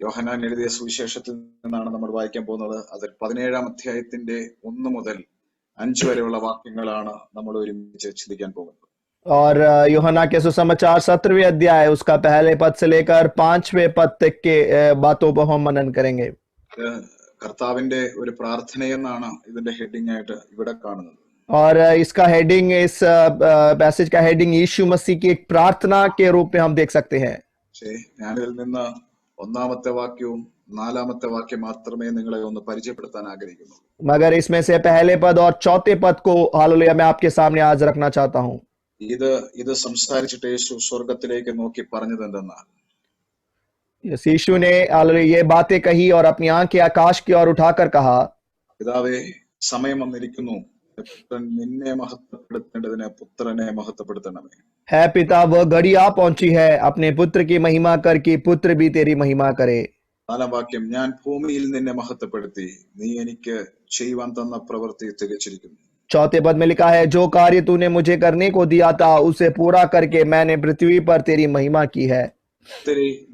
യോഹന്നാൻ എഴുതിയ സുവിശേഷത്തിൽ നിന്നാണ് നമ്മൾ വായിക്കാൻ പോകുന്നത്. അതിൽ 17-ാം അധ്യായത്തിന്റെ 1 മുതൽ 5 വരെയുള്ള വാക്യങ്ങളാണ് നമ്മൾ ഒരുമിച്ച് ചിന്തിക്കാൻ പോകുന്നത്. और यूहन्ना के सुसमाचार 17वें अध्याय उसका पहले पद से लेकर 5वें पद तक के बातों पर हम मनन करेंगे. കർത്താവിന്റെ ഒരു പ്രാർത്ഥനയെന്നാണ് ഇതിന്റെ ഹെഡിങ് ആയിട്ട് ഇവിടെ കാണുന്നത്. और इसका हेडिंग, इस पैसेज का हेडिंग यीशु मसीह की एक प्रार्थना के रूप में हम देख सकते हैं. ഞാനിതിൽ നിന്ന് 1-ാമത്തെ വാക്യവും 4-ാമത്തെ വാക്യം മാത്രമേ നിങ്ങളെ ഒന്ന് പരിചയപ്പെടുത്താൻ ആഗ്രഹിക്കുന്നു. मगर इसमें से पहले पद और चौथे पद को हालेलुया मैं आपके सामने आज रखना चाहता हूँ. ഇത് സംസാരിച്ചിട്ട് യേശു സ്വർഗത്തിലേക്ക് നോക്കി പറഞ്ഞത് എന്തെന്നാൽ, यीशु ने ये बातें कही और अपनी आंखें आकाश की ओर उठाकर कहा, പിതാവേ, സമയം വന്നിരിക്കുന്നു, നിന്നെ മഹത്വപ്പെടുത്തേണ്ടതിന് പുത്രനെ മഹത്വപ്പെടുത്തണമേ. है पिता, वह घड़ी आ पहुंची है, अपने पुत्र की महिमा कर कि पुत्र भी तेरी महिमा करे. 4-ാം വാക്യം, ഞാൻ ഭൂമിയിൽ നിന്നെ മഹത്വപ്പെടുത്തി, നീ എനിക്ക് ചെയ്യുവാൻ തന്ന പ്രവൃത്തി തികച്ചിരിക്കുന്നു. चौथे पद में लिखा है, जो कार्य तूने मुझे करने को दिया था उसे पूरा करके मैंने पृथ्वी पर तेरी महिमा की है.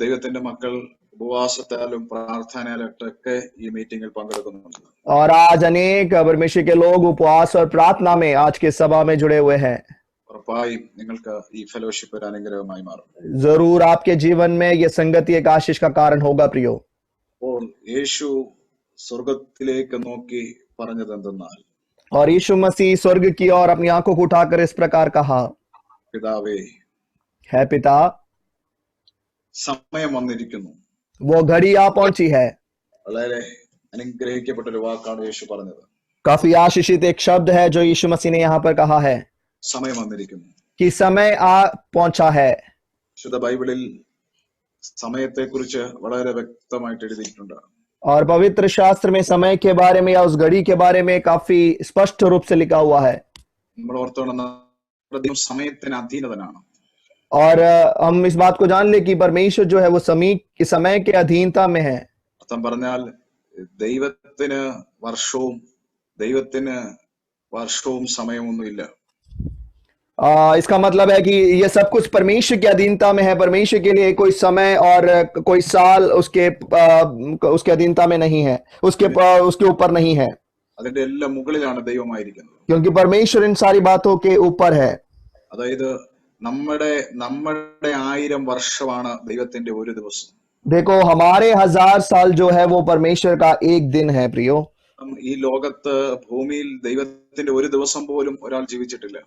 ദൈവത്തിന്റെ മക്കൾ ഉപവാസത്താലും പ്രാർത്ഥനയാലൊക്കെ ഈ മീറ്റിംഗിൽ പങ്കെടുക്കുന്നുണ്ട്. और आज अनेक परमेश्वर के लोग उपवास और प्रार्थना में आज के सभा में जुड़े हुए हैं. ഉറപ്പായും നിങ്ങൾക്ക് ഈ ഫെലോഷിപ്പ് ഒരു അനുഗ്രഹമായി മാറും. जरूर आपके जीवन में ये संगति एक आशीष का कारण होगा प्रियो. അപ്പോൾ യേശു സ്വർഗത്തിലേക്ക് നോക്കി പറഞ്ഞത് എന്തെന്നാൽ, और यीशु मसीह स्वर्ग की ओर अपनी आंखों को उठाकर इस प्रकार कहा, പിതാവേ, है पिता, സമയം വന്നിരിക്കുന്നു. वो घड़ी आ पहुंची है. വളരെ അനുഗ്രഹിക്കപ്പെട്ട ഒരു വാക്കാണ് യേശു പറഞ്ഞത്. काफी आशीषित एक शब्द है जो यीशु मसीह ने यहाँ पर कहा है സമയം വന്നിരിക്കുന്നു, कि समय आ पहुंचा है. വിശുദ്ധ ബൈബിളിൽ സമയത്തെ കുറിച്ച് വളരെ വ്യക്തമായിട്ട് എഴുതിയിട്ടുണ്ട്. और पवित्र शास्त्र में समय के बारे में या उस घड़ी के बारे में काफी स्पष्ट रूप से लिखा हुआ है. നമ്മൾ ഓർത്തോണം, ദൈവം സമയത്തിന് അധീനതനാണ്. और हम इस बात को जान ले कि परमेश्वर जो है वो समय के अधीनता में है. അർത്ഥം പറഞ്ഞാൽ ദൈവത്തിന് വർഷവും സമയമൊന്നുമില്ല. इसका मतलब है कि ये सब कुछ परमेश्वर की अधीनता में है. परमेश्वर के लिए कोई समय और कोई साल उसके अधीनता में नहीं है, उसके ऊपर नहीं है, അതിന്റെ എല്ലാം മുകളിലാണ് ദൈവമായിരിക്കുന്നത്. क्योंकि परमेश्वर इन सारी बातों के ऊपर है. അതായത് നമ്മുടെ 1000 വർഷമാണ് ദൈവത്തിന്റെ ഒരു ദിവസം. देखो, हमारे 1000 साल जो है वो परमेश्वर का एक दिन है प्रियो. ഈ ലോകത്ത് ഭൂമിയിൽ ദൈവത്തിന്റെ ഒരു ദിവസം പോലും ഒരാൾ ജീവിച്ചിട്ടില്ല.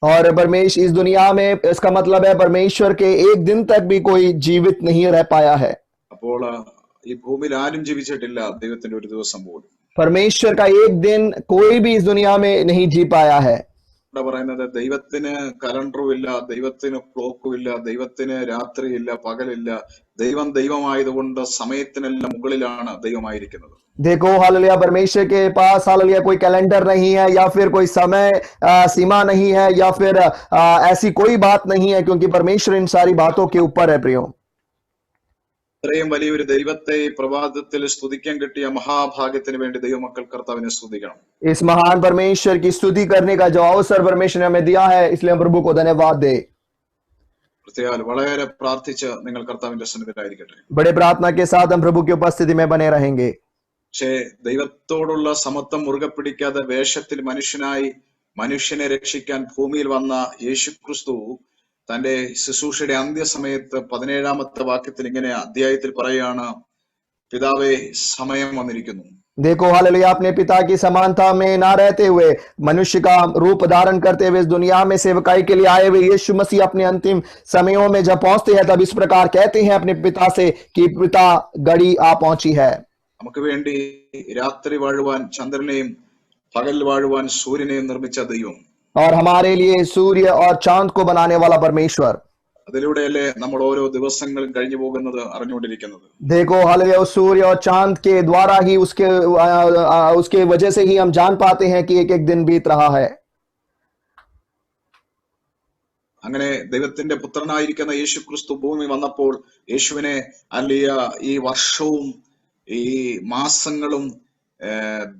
और परमेश्वर इस दुनिया में, इसका मतलब है परमेश्वर के एक दिन तक भी कोई जीवित नहीं रह पाया है. അപ്പോൾ ഈ ഭൂമിയിൽ ആരും ജീവിച്ചിട്ടില്ല ദൈവത്തിന്റെ ഒരു ദിവസം പോലും. परमेश्वर का एक दिन कोई भी इस दुनिया में नहीं जी पाया है. ഇവിടെ പറയുന്നത് ദൈവത്തിന് കലണ്ടറും ഇല്ല, ദൈവത്തിന് ക്ലോക്കും ഇല്ല, ദൈവത്തിന് രാത്രിയില്ല, പകലില്ല. ദൈവമായതുകൊണ്ട് സമയത്തിനെല്ലാം മുകളിലാണ് ദൈവമായിരിക്കുന്നത്. देखो हालेलुया, परमेश्वर के पास हालेलुया कोई कैलेंडर नहीं है या फिर कोई समय सीमा नहीं है या फिर ऐसी कोई बात नहीं है, क्योंकि परमेश्वर इन सारी बातों के ऊपर है प्रियो. ഇത്രയും വലിയൊരു ദൈവത്തെ പ്രഭാതത്തിൽ സ്തുതിക്കാൻ കിട്ടിയ മഹാഭാഗ്യത്തിന് വേണ്ടി ദൈവമക്കൾ കർത്താവിനെ സ്തുതിക്കണം. इस महान परमेश्वर की स्तुति करने का जो अवसर परमेश्वर ने हमें दिया है, इसलिए हम प्रभु को धन्यवाद दे. പ്രത്യേകം വളരെ പ്രാർത്ഥിച്ച് നിങ്ങൾ കർത്താവിന്റെ സന്നിധിയിലായിരിക്കട്ടെ. बड़े प्रार्थना के साथ हम प्रभु की उपस्थिति में बने रहेंगे. പക്ഷേ ദൈവത്തോടുള്ള സമത്വം മുറുകെ പിടിക്കാതെ വേഷത്തിൽ മനുഷ്യനെ രക്ഷിക്കാൻ ഭൂമിയിൽ വന്ന യേശുക്രിസ്തു തന്റെ ശുശ്രൂഷയുടെ അന്ത്യസമയത്ത് 17-ാമത്തെ വാക്യത്തിൽ ഇങ്ങനെ അധ്യായത്തിൽ പറയുകയാണ്, പിതാവേ, സമയം വന്നിരിക്കുന്നു. देखो हालेलुया, अपने पिता की समानता में ना रहते हुए मनुष्य का रूप धारण करते हुए इस दुनिया में सेवकाई के लिए आए हुए यीशु मसीह अपने अंतिम समयों में जब पहुंचते हैं तब इस प्रकार कहते हैं अपने पिता से कि पिता, घड़ी आ पहुंची है. നമുക്ക് വേണ്ടി രാത്രി വാഴുവാൻ ചന്ദ്രനെയും പകൽ വാഴുവാൻ സൂര്യനെയും നിർമ്മിച്ച ദൈവം, और हमारे लिए सूर्य और चांद को बनाने वाला परमेश्वर. അതിലൂടെയല്ലേ നമ്മൾ ഓരോ ദിവസങ്ങളും കഴിഞ്ഞു പോകുന്നത് അറിഞ്ഞുകൊണ്ടിരിക്കുന്നത്. देखो हालेलुया, सूर्य और चांद के द्वारा ही उसके वजह से ही हम जान पाते हैं कि एक एक दिन बीत रहा है. അങ്ങനെ ദൈവത്തിന്റെ പുത്രനായിരിക്കുന്ന യേശുക്രിസ്തു ഭൂമി വന്നപ്പോൾ യേശുവിനെ അല്ലിയ ഈ വർഷവും ഈ മാസങ്ങളും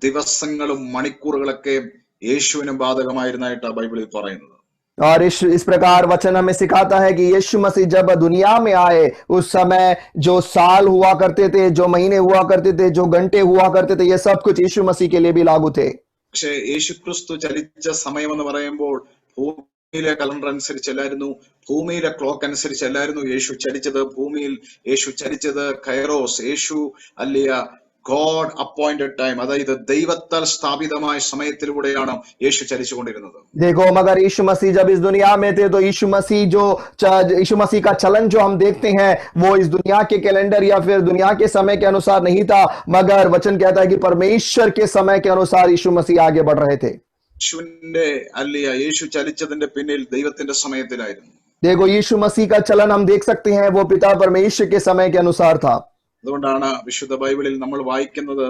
ദിവസങ്ങളും മണിക്കൂറുകളൊക്കെ യേശുവിന് ബാധകമായിരുന്നായിട്ടാണ് ബൈബിളിൽ പറയുന്നത്. और इस प्रकार वचन हमें सिखाता है कि यीशु मसीह जब दुनिया में आए उस समय जो साल हुआ करते थे, जो महीने हुआ करते थे, जो घंटे हुआ करते थे, ये सब कुछ यीशु मसीह के लिए भी लागू थे। പക്ഷേ യേശുക്രിസ്തു ചലിച്ച സമയം എന്ന് പറയുമ്പോൾ ഭൂമിയിലെ കലണ്ടർ അനുസരിച്ചല്ലായിരുന്നു, ഭൂമിയിലെ ക്ലോക്ക് അനുസരിച്ചല്ലായിരുന്നു യേശു ചലിച്ചത്. ഭൂമിയിൽ യേശു ചലിച്ചത് കൈറോസ്, യേശു അല്ലിയ ഗോഡ് അപ്പോയിന്റഡ് ടൈം, അതായത് ദൈവത്താൽ സ്ഥാപിതമായ സമയത്തിലൂടെയാണ് യേശു ചലിച്ചുകൊണ്ടിരുന്നത്. देखो, मगर यीशु मसीह जब इस दुनिया में थे तो यीशु मसीह का चलन जो हम देखते हैं वो इस दुनिया के कैलेंडर या फिर दुनिया के समय के अनुसार नहीं था, मगर वचन कहता है कि परमेश्वर के समय के अनुसार यीशु मसीह आगे बढ़ रहे थे। യേശുവിന്റെ അല്ലിയ യേശു ചലിച്ചതിന്റെ പിന്നിൽ ദൈവത്തിന്റെ സമയത്തിലായിരുന്നു. देखो, यीशु मसीह का चलन हम देख सकते हैं वो पिता परमेश्वर के समय के अनुसार था। അതുകൊണ്ടാണ് വിശുദ്ധ ബൈബിളിൽ നമ്മൾ വായിക്കുന്നത്,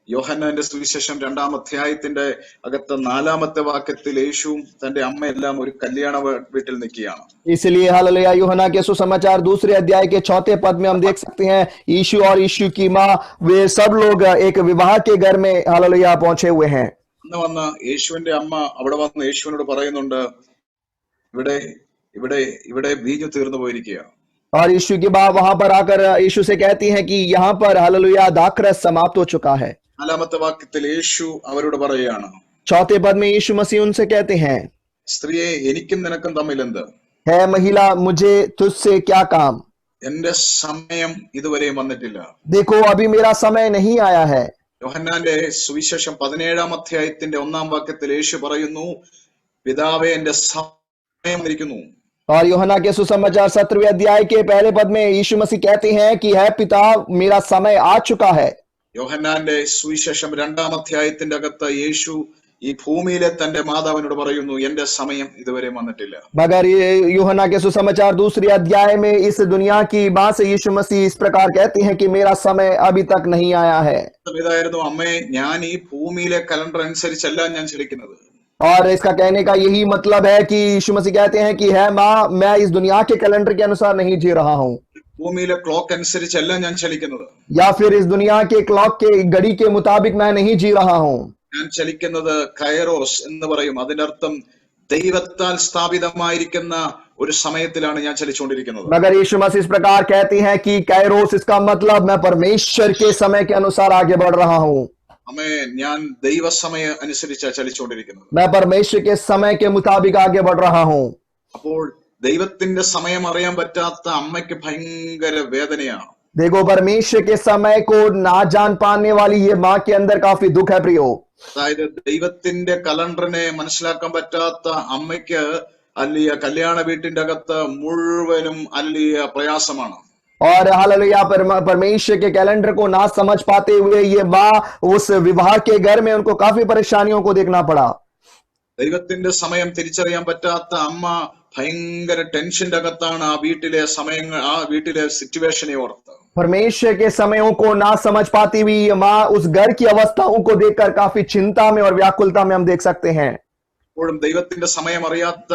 യോഹന്നാന്റെ സുവിശേഷം 2-ാം അധ്യായത്തിന്റെ അകത്ത് 4-ാമത്തെ വാക്യത്തിൽ യേശുവും തന്റെ അമ്മയെല്ലാം ഒരു കല്യാണ വീട്ടിൽ നിൽക്കുകയാണ്. इसलिए हालेलुया, यूहन्ना के सुसमाचार 2 अध्याय के 4 पद में हम देख सकते हैं यीशु और यीशु की माँ वे सब लोग एक विवाह के घर में हालेलुया पहुंचे हुए हैं। അന്ന് വന്ന് യേശുവിന്റെ അമ്മ അവിടെ വന്ന് യേശുവിനോട് പറയുന്നുണ്ട്, ഇവിടെ ഇവിടെ ഇവിടെ വീഞ്ഞു തീർന്നു പോയിരിക്കുക. और यीशु की माँ वहां पर आकर यीशु से कहती हैं कि यहाँ पर हालेलुया दाखरस समाप्त हो चुका है। 4-ാമത്തെ വാക്യത്തിൽ യേശു അവരോട് പറയുകയാണ്, 4 पद में यीशु मसीह उनसे कहते हैं, സ്ത്രീയെ എനിക്കും നിനക്കും തമ്മിൽ എന്ത്? है महिला मुझे तुझसे क्या काम? എന്റെ സമയം ഇതുവരെയും വന്നിട്ടില്ല. देखो, अभी मेरा समय नहीं आया है। യോഹന്നാന്റെ സുവിശേഷം 17-ാം അധ്യായത്തിന്റെ 1-ാം വാക്യത്തിൽ യേശു പറയുന്നു, പിതാവേ എന്റെ സമയം വന്നിരിക്കുന്നു. और यूहन्ना के सुसमाचार 17वें अध्याय के पहले पद में यीशु मसीह कहते हैं कि है पिता मेरा समय आ चुका है। യോഹന്നാന്റെ സുവിശേഷം 2-ാം അധ്യായത്തിന്റെ അകത്ത് യേശു ഈ ഭൂമിയിലെ തന്റെ മാതാവിനോട് പറയുന്നു, എന്റെ സമയം ഇതുവരെ വന്നിട്ടില്ല. मगर यूहन्ना के सुसमाचार 2 अध्याय में इस दुनिया की मां से यीशु मसीह इस प्रकार कहते हैं कि मेरा समय अभी तक नहीं आया है। ഇതായിരുന്നു, അമ്മേ ഞാൻ ഈ ഭൂമിയിലെ കലണ്ടർ അനുസരിച്ചല്ല ഞാൻ ചലിക്കുന്നത്. और इसका कहने का यही मतलब है कि यीशु मसीह कहते हैं कि है माँ मैं इस दुनिया के कैलेंडर के अनुसार नहीं जी रहा हूँ, ഭൂമിയിലെ ക്ലോക്ക് അനുസരിച്ചല്ല ഞാൻ ചലിക്കുന്നത്. या फिर इस दुनिया के क्लॉक के घड़ी के मुताबिक मैं नहीं जी रहा हूँ। ഞാൻ ചലിക്കുന്നത് കൈറോസ് എന്ന് പറയും. അതിന്റെ അർത്ഥം ദൈവത്താൽ സ്ഥാപിതമായിരിക്കുന്ന ഒരു സമയത്തിലാണ് ഞാൻ ചലിച്ചുകൊണ്ടിരിക്കുന്നത്. मगर यीशु मसीह इस प्रकार कहते हैं कि कैरोस, इसका मतलब मैं परमेश्वर के समय के अनुसार आगे बढ़ रहा हूँ। അമ്മേ ഞാൻ ദൈവസമയം അനുസരിച്ചാണ് ചലിച്ചുകൊണ്ടിരിക്കുന്നത്. मैं परमेश्वर के समय के मुताबिक आगे बढ़ रहा हूँ। അപ്പോൾ ദൈവത്തിന്റെ സമയം അറിയാൻ പറ്റാത്ത അമ്മയ്ക്ക് ഭയങ്കര വേദനയാണ്. देखो, परमेश्वर के समय को ना जान पाने वाली ये माँ के अंदर काफी दुख है प्रियो। അതായത് ദൈവത്തിന്റെ കലണ്ടറിനെ മനസ്സിലാക്കാൻ പറ്റാത്ത അമ്മയ്ക്ക് അല്ലിയ കല്യാണ വീട്ടിന്റെ അകത്ത് മുഴുവനും അല്ലിയ പ്രയാസമാണ്. और हालेलुया परमेश्वर के कैलेंडर को ना समझ पाते हुए ये माँ उस विवाह के घर में उनको काफी परेशानियों को देखना पड़ा। ദൈവത്തിന്റെ സമയം തിരിച്ചറിയാൻ പറ്റാത്ത അമ്മ ഭയങ്കര ടെൻഷന്റെ അകത്താണ് ആ വീട്ടിലെ സമയങ്ങൾ, ആ വീട്ടിലെ സിറ്റുവേഷനെ ഓർത്ത്. परमेश्वर के समयों को ना समझ पाती हुई ये माँ उस घर की अवस्थाओं को देखकर काफी चिंता में और व्याकुलता में हम देख सकते हैं। ഇപ്പോഴും ദൈവത്തിന്റെ സമയം അറിയാത്ത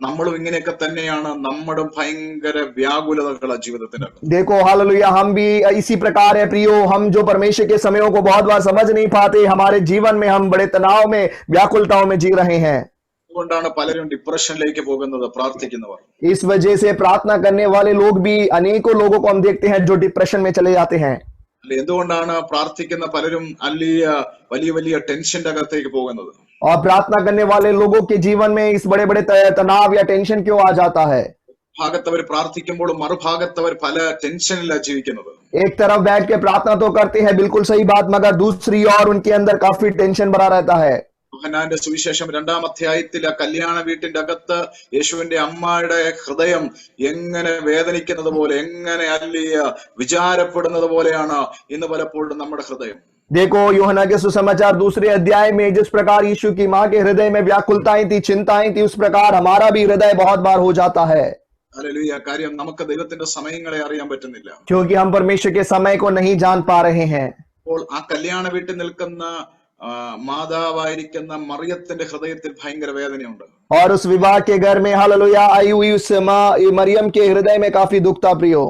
നമ്മളും ഇങ്ങനെയൊക്കെ തന്നെയാണ്. നമ്മുടെ ഭയങ്കര വ്യാകുലതകളാണ് ജീവിതത്തിന്. देखो हालेलुया, हम भी इसी प्रकार है प्रियो। हम जो परमेश्वर के समयों को बहुत बार समझ नहीं पाते, हमारे जीवन में हम बड़े तनाव में व्याकुलताओं में जी रहे हैं। അതുകൊണ്ടാണ് പലരും ഡിപ്രഷനിലേക്ക് പോകുന്നത് പ്രാർത്ഥിക്കുന്നവർ. इस वजह से प्रार्थना करने वाले लोग भी अनेकों लोगों को हम देखते हैं जो डिप्रेशन में चले जाते हैं। എന്തുകൊണ്ടാണ് പ്രാർത്ഥിക്കുന്ന പലരും അല്ലിയ വലിയ വലിയ ടെൻഷന്റെ അകത്തേക്ക് പോകുന്നത്? और प्रार्थना करने वाले लोगों के जीवन में इस बड़े बड़े तनाव या टेंशन क्यों आ जाता है? ഭാഗത്തവർ പ്രാർത്ഥിക്കുമ്പോൾ മറുഭാഗത്തവർ പല ടെൻഷനിലാണ് ജീവിക്കുന്നത്. एक तरफ बैठ के प्रार्थना तो करते हैं, बिल्कुल सही बात, मगर दूसरी ओर उनके अंदर काफी टेंशन भरा रहता है। യോഹന്നാന്റെ സുവിശേഷം 2-ാം അധ്യായത്തിൽ ആ കല്യാണ വീട്ടിന്റെ അകത്ത് യേശുവിന്റെ അമ്മയുടെ ഹൃദയം എങ്ങനെ വേദനിക്കുന്നത് പോലെ, എങ്ങനെ അല്ലിയ വിചാരപ്പെടുന്നത് പോലെയാണ് ഇന്ന് പലപ്പോഴും നമ്മുടെ ഹൃദയം. देखो, यूहन्ना के सुसमाचार 2 अध्याय में जिस प्रकार यीशु की माँ के हृदय में व्याकुलताएं थी, चिंताएं थी, उस प्रकार हमारा भी हृदय बहुत बार हो जाता है। ഹല്ലേലൂയ. കാര്യം നമുക്ക് ദൈവത്തിന്റെ സമയങ്ങളെ അറിയാൻ പറ്റുന്നില്ല. क्योंकि हम परमेश्वर के समय को नहीं जान पा रहे हैं। അപ്പോൾ ആ കല്യാണ വീട്ടിൽ നിൽക്കുന്ന മാതാവായിരിക്കുന്ന മറിയത്തിന്റെ ഹൃദയത്തിൽ ഭയങ്കര വേദനയുണ്ട്. और उस विवाह के घर में हालेलुया आई हुई उस माँ मरियम के हृदय में काफी दुख था प्रियो।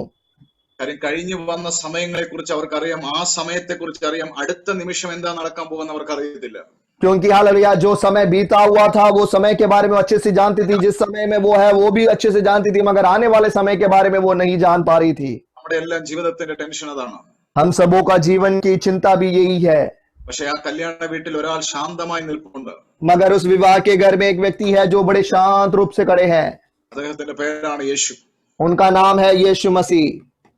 കാര്യം കഴിഞ്ഞു വന്ന സമയങ്ങളെ കുറിച്ച് അവർക്കറിയാം, ആ സമയത്തെ കുറിച്ച് അറിയാം, അടുത്ത നിമിഷം എന്താ നടക്കാൻ പോകുന്ന അവർക്ക് അറിയത്തില്ല. क्योंकि हालेलुया जो समय बीता हुआ था वो समय के बारे में अच्छे से जानती थी, जिस समय में वो है वो भी अच्छे से जानती थी, मगर आने वाले समय के बारे में वो नहीं जान पा रही थी। നമ്മുടെ എല്ലാം ജീവിതത്തിന്റെ ടെൻഷൻ അതാണ്. हम सबों का जीवन की चिंता भी यही है। പക്ഷെ ആ കല്യാണ വീട്ടിൽ ഒരാൾ ശാന്തമായി നിൽപ്പുണ്ട്. मगर उस विवाह के घर में एक व्यक्ति है जो बड़े शांत रूप से खड़े हैं। അദ്ദേഹത്തിന്റെ പേരാണ് യേശു. उनका नाम है यीशु मसीह।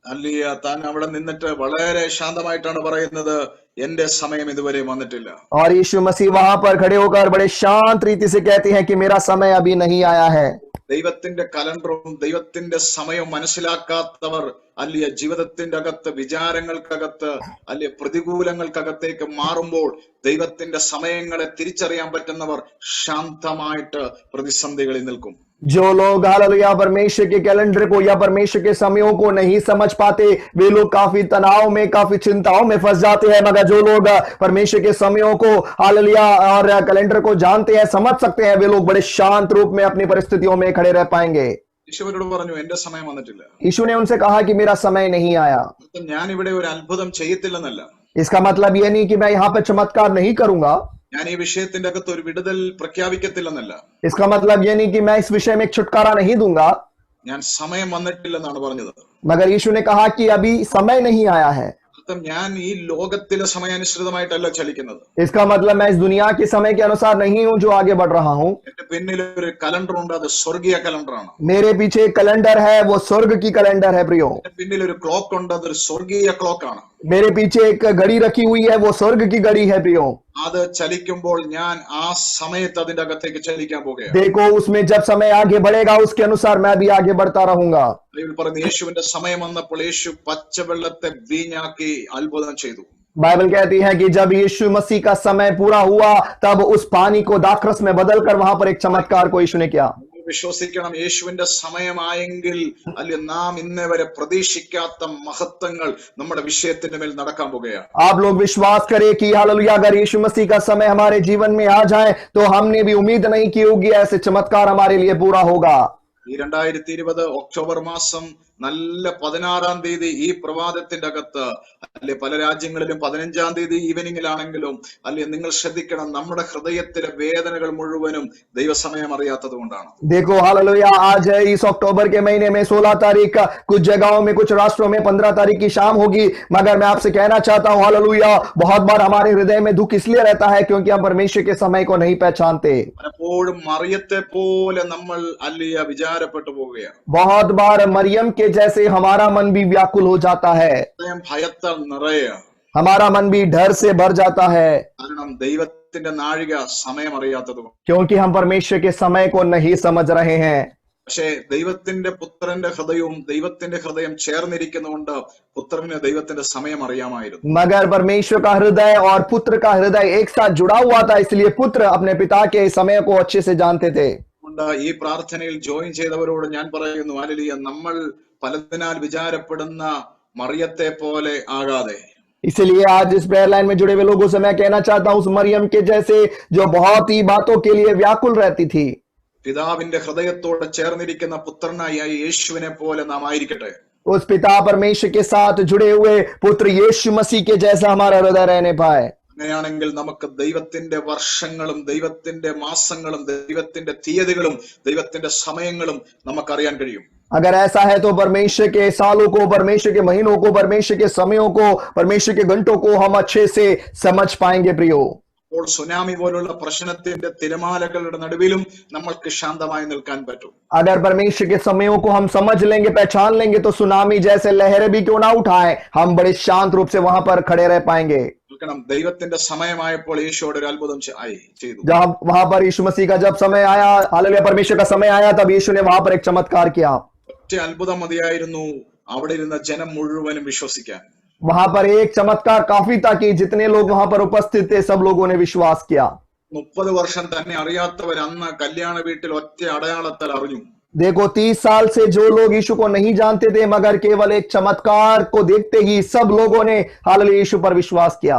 അല്ലിയ താൻ അവിടെ നിന്നിട്ട് വളരെ ശാന്തമായിട്ടാണ് പറയുന്നത്, എന്റെ സമയം ഇതുവരെ വന്നിട്ടില്ല. और यीशु मसीह वहां पर खड़े होकर बड़े शांत रीति से कहते हैं कि मेरा समय अभी नहीं आया है। ദൈവത്തിന്റെ കലണ്ടറും ദൈവത്തിന്റെ സമയവും മനസ്സിലാക്കാത്തവർ അല്ലിയ ജീവിതത്തിന്റെ അകത്ത് വിചാരങ്ങൾക്കകത്ത് അല്ലിയ പ്രതികൂലങ്ങൾക്കകത്തേക്ക് മാറുമ്പോൾ ദൈവത്തിന്റെ സമയങ്ങളെ തിരിച്ചറിയാൻ പറ്റുന്നവർ ശാന്തമായിട്ട് പ്രതിസന്ധികളിൽ നിൽക്കും. जो लोग हालेलुया परमेश्वर के कैलेंडर को या परमेश्वर के समयों को नहीं समझ पाते, वे लोग काफी तनाव में, काफी चिंताओं में फंस जाते हैं। मगर जो लोग परमेश्वर के समयों को हालेलुया और कैलेंडर को जानते हैं, समझ सकते हैं, वे लोग बड़े शांत रूप में अपनी परिस्थितियों में खड़े रह पाएंगे। യേശുവിനോട് പറഞ്ഞു, എന്റെ സമയം വന്നിട്ടില്ല. यीशु ने उनसे कहा कि मेरा समय नहीं आया। ഞാൻ ഇവിടെ ഒരു അത്ഭുതം ചെയ്യത്തില്ലെന്നല്ല. इसका मतलब यह नहीं कि मैं यहाँ पे चमत्कार नहीं करूंगा। ഞാൻ ഈ വിഷയത്തിന്റെ അകത്ത് ഒരു വിടുതൽ പ്രഖ്യാപിക്കത്തില്ലെന്നല്ല. इसका मतलब यह नहीं कि मैं इस विषय में एक छुटकारा नहीं दूंगा। ഞാൻ സമയം വന്നിട്ടില്ലെന്നാണ് പറഞ്ഞത്. मगर यीशु ने कहा कि अभी समय नहीं आया है। ഞാൻ ഈ ലോകത്തിലെ സമയാനുസൃതമായിട്ടല്ല ചലിക്കുന്നത്. इसका मतलब मैं इस दुनिया के समय के अनुसार नहीं हूं जो आगे बढ़ रहा हूं। എന്റെ പിന്നിൽ ഒരു കലണ്ടർ ഉണ്ട്, അത് സ്വർഗീയ കലണ്ടറാണ്. मेरे पीछे एक कैलेंडर है, वो स्वर्ग की कैलेंडर है प्रियो। എന്റെ പിന്നിൽ ഒരു ക്ലോക്ക് ഉണ്ട്, അതൊരു സ്വർഗീയ ക്ലോക്കാണ്. मेरे पीछे एक घड़ी रखी हुई है, वो स्वर्ग की घड़ी है प्रियो। അത് ചലിക്കുമ്പോൾ ഞാൻ ആ സമയത്ത് അതിന്റെ അകത്തേക്ക് ചലിക്കാൻ പോകുകയാണ്. देखो उसमें जब समय आगे बढ़ेगा उसके अनुसार मैं भी आगे बढ़ता रहूंगा। ബൈബിൾ പറയുന്നു, യേശുവിന്റെ സമയം വന്നപ്പോൾ യേശു പച്ചവെള്ളത്തെ വീഞ്ഞാക്കി അത്ഭുതം ചെയ്തു. बाइबल कहती है कि जब यीशु मसीह का समय पूरा हुआ तब उस पानी को दाखरस में बदलकर वहां पर एक चमत्कार को यीशु ने किया। വിശ്വസിക്കണം, യേശുവിന്റെ സമയമായെങ്കിൽ അല്ലെ നാം ഇന്നേ വരെ പ്രതീക്ഷിക്കാത്ത മഹത്വങ്ങൾ നമ്മുടെ വിഷയത്തിന്റെ മേൽ നടക്കാൻ പോകുകയാണ്. आप लोग विश्वास करें कि हालेलुया अगर यीशु मसीह का समय हमारे जीवन में आ जाए तो हमने भी उम्मीद नहीं की होगी ऐसे चमत्कार हमारे लिए पूरा होगा। ഈ 2020 ഒക്ടോബർ മാസം നല്ല 16-ാം തീയതി ഈ പ്രഭാതത്തിന്റെ അകത്ത് അല്ലെ പല രാജ്യങ്ങളിലും 15-ാം തീയതി ഈവനിങ്ങിലാണെങ്കിലും അല്ലെ നിങ്ങൾ ശ്രദ്ധിക്കണം, നമ്മുടെ ഹൃദയത്തിലെ വേദനകൾ മുഴുവനും ദൈവസമയം അറിയാത്തത് കൊണ്ടാണ്. देखो हालेलुया आज इस अक्टूबर के महीने में 16 तारीख कुछ जगहों में, कुछ राष्ट्रों में 15 तारीख की शाम होगी। मगर मैं आपसे कहना चाहता हूं हालेलुया बहुत बार हमारे हृदय में दुख इसलिए रहता है क्योंकि हम परमेश्वर के समय को नहीं पहचानते। പലപ്പോഴും മറിയത്തെ പോലെ നമ്മൾ അല്ലിയ വിചാരപ്പെട്ടു പോവുകയാണ്. बहुत बार मरियम के जैसे हमारा मन भी व्याकुल हो जाता है, ഹൃദയം ഭയത്താൽ നിറയുക. हमारा मन भी डर से भर जाता है കാരണം ദൈവത്തിന്റെ നാഴിക സമയം അറിയാത്തത് കൊണ്ട്. क्योंकि हम परमेश्वर के समय को नहीं समझ रहे हैं। പക്ഷേ ദൈവത്തിന്റെ പുത്രന്റെ ഹൃദയവും ദൈവത്തിന്റെ ഹൃദയം ചേർന്നിരിക്കുന്നതുകൊണ്ട് പുത്രന് ദൈവത്തിന്റെ സമയം അറിയാമായിരുന്നു. मगर परमेश्वर का हृदय और पुत्र का हृदय एक साथ जुड़ा हुआ था, इसलिए पुत्र अपने पिता के समय को अच्छे से जानते थे। ഈ പ്രാർത്ഥനയിൽ ജോയിൻ ചെയ്തവരോട് ഞാൻ പറയുന്നു, ഹല്ലേലൂയ, നമ്മൾ പലതിനാൽ വിചാരപ്പെടുന്ന മറിയത്തെ പോലെ ആകാതെ इसलिए आज इस प्रेयर लाइन में जुड़े हुए लोगों से मैं कहना चाहता हूं उस मरियम के जैसे जो बहुत ही बातों के लिए व्याकुल रहती थी, പിതാവിന്റെ ഹൃദയത്തോട് ചേർന്നിരിക്കുന്ന പുത്രനായ യേശുവിനെ പോലെ നാം ആയിരിക്കട്ടെ. उस पिता परमेश्वर के साथ जुड़े हुए पुत्र यीशु मसीह के जैसा हमारा हृदय रहने पाए। അങ്ങനെയാണെങ്കിൽ നമുക്ക് ദൈവത്തിന്റെ വർഷങ്ങളും ദൈവത്തിന്റെ മാസങ്ങളും ദൈവത്തിന്റെ തീയതികളും ദൈവത്തിന്റെ സമയങ്ങളും നമുക്കറിയാൻ കഴിയും. अगर ऐसा है तो परमेश्वर के सालों को, परमेश्वर के महीनों को, परमेश्वर के समयों को, परमेश्वर के घंटों को हम अच्छे से समझ पाएंगे प्रियो। അപ്പോൾ സുനാമി പോലുള്ള പ്രശ്നത്തിന്റെ തിരമാലകളുടെ നടുവിലും നമ്മൾക്ക് ശാന്തമായി നിൽക്കാൻ പറ്റും. अगर परमेश्वर के समयों को हम समझ लेंगे, पहचान लेंगे तो सुनामी जैसे लहरें भी क्यों ना उठाएं, हम बड़े शांत रूप से वहां पर खड़े रह पाएंगे। ദൈവത്തിന്റെ സമയമായപ്പോൾ യേശുവോട് ഒരു അത്ഭുതം ചെയ്തു. जब वहां पर यीशु मसीह का जब समय आया, हालेलुया परमेश्वर का समय आया, तब यीशु ने वहां पर एक चमत्कार किया। ഒറ്റ അത്ഭുതം മതിയായിരുന്നു അവിടെ ഇരുന്ന ജനം മുഴുവനും വിശ്വസിക്കാൻ. वहां पर एक चमत्कार काफी था कि जितने लोग वहां पर उपस्थित थे सब लोगों ने विश्वास किया। 30 വർഷം തന്നെ അറിയാത്തവർ അന്ന് കല്യാണ വീട്ടിൽ ഒറ്റ അടയാളത്താൽ അറിഞ്ഞു. देखो 30 साल से जो लोग यीशु को नहीं जानते थे, मगर केवल एक चमत्कार को देखते ही सब लोगों ने हालेलुया यीशु पर विश्वास किया।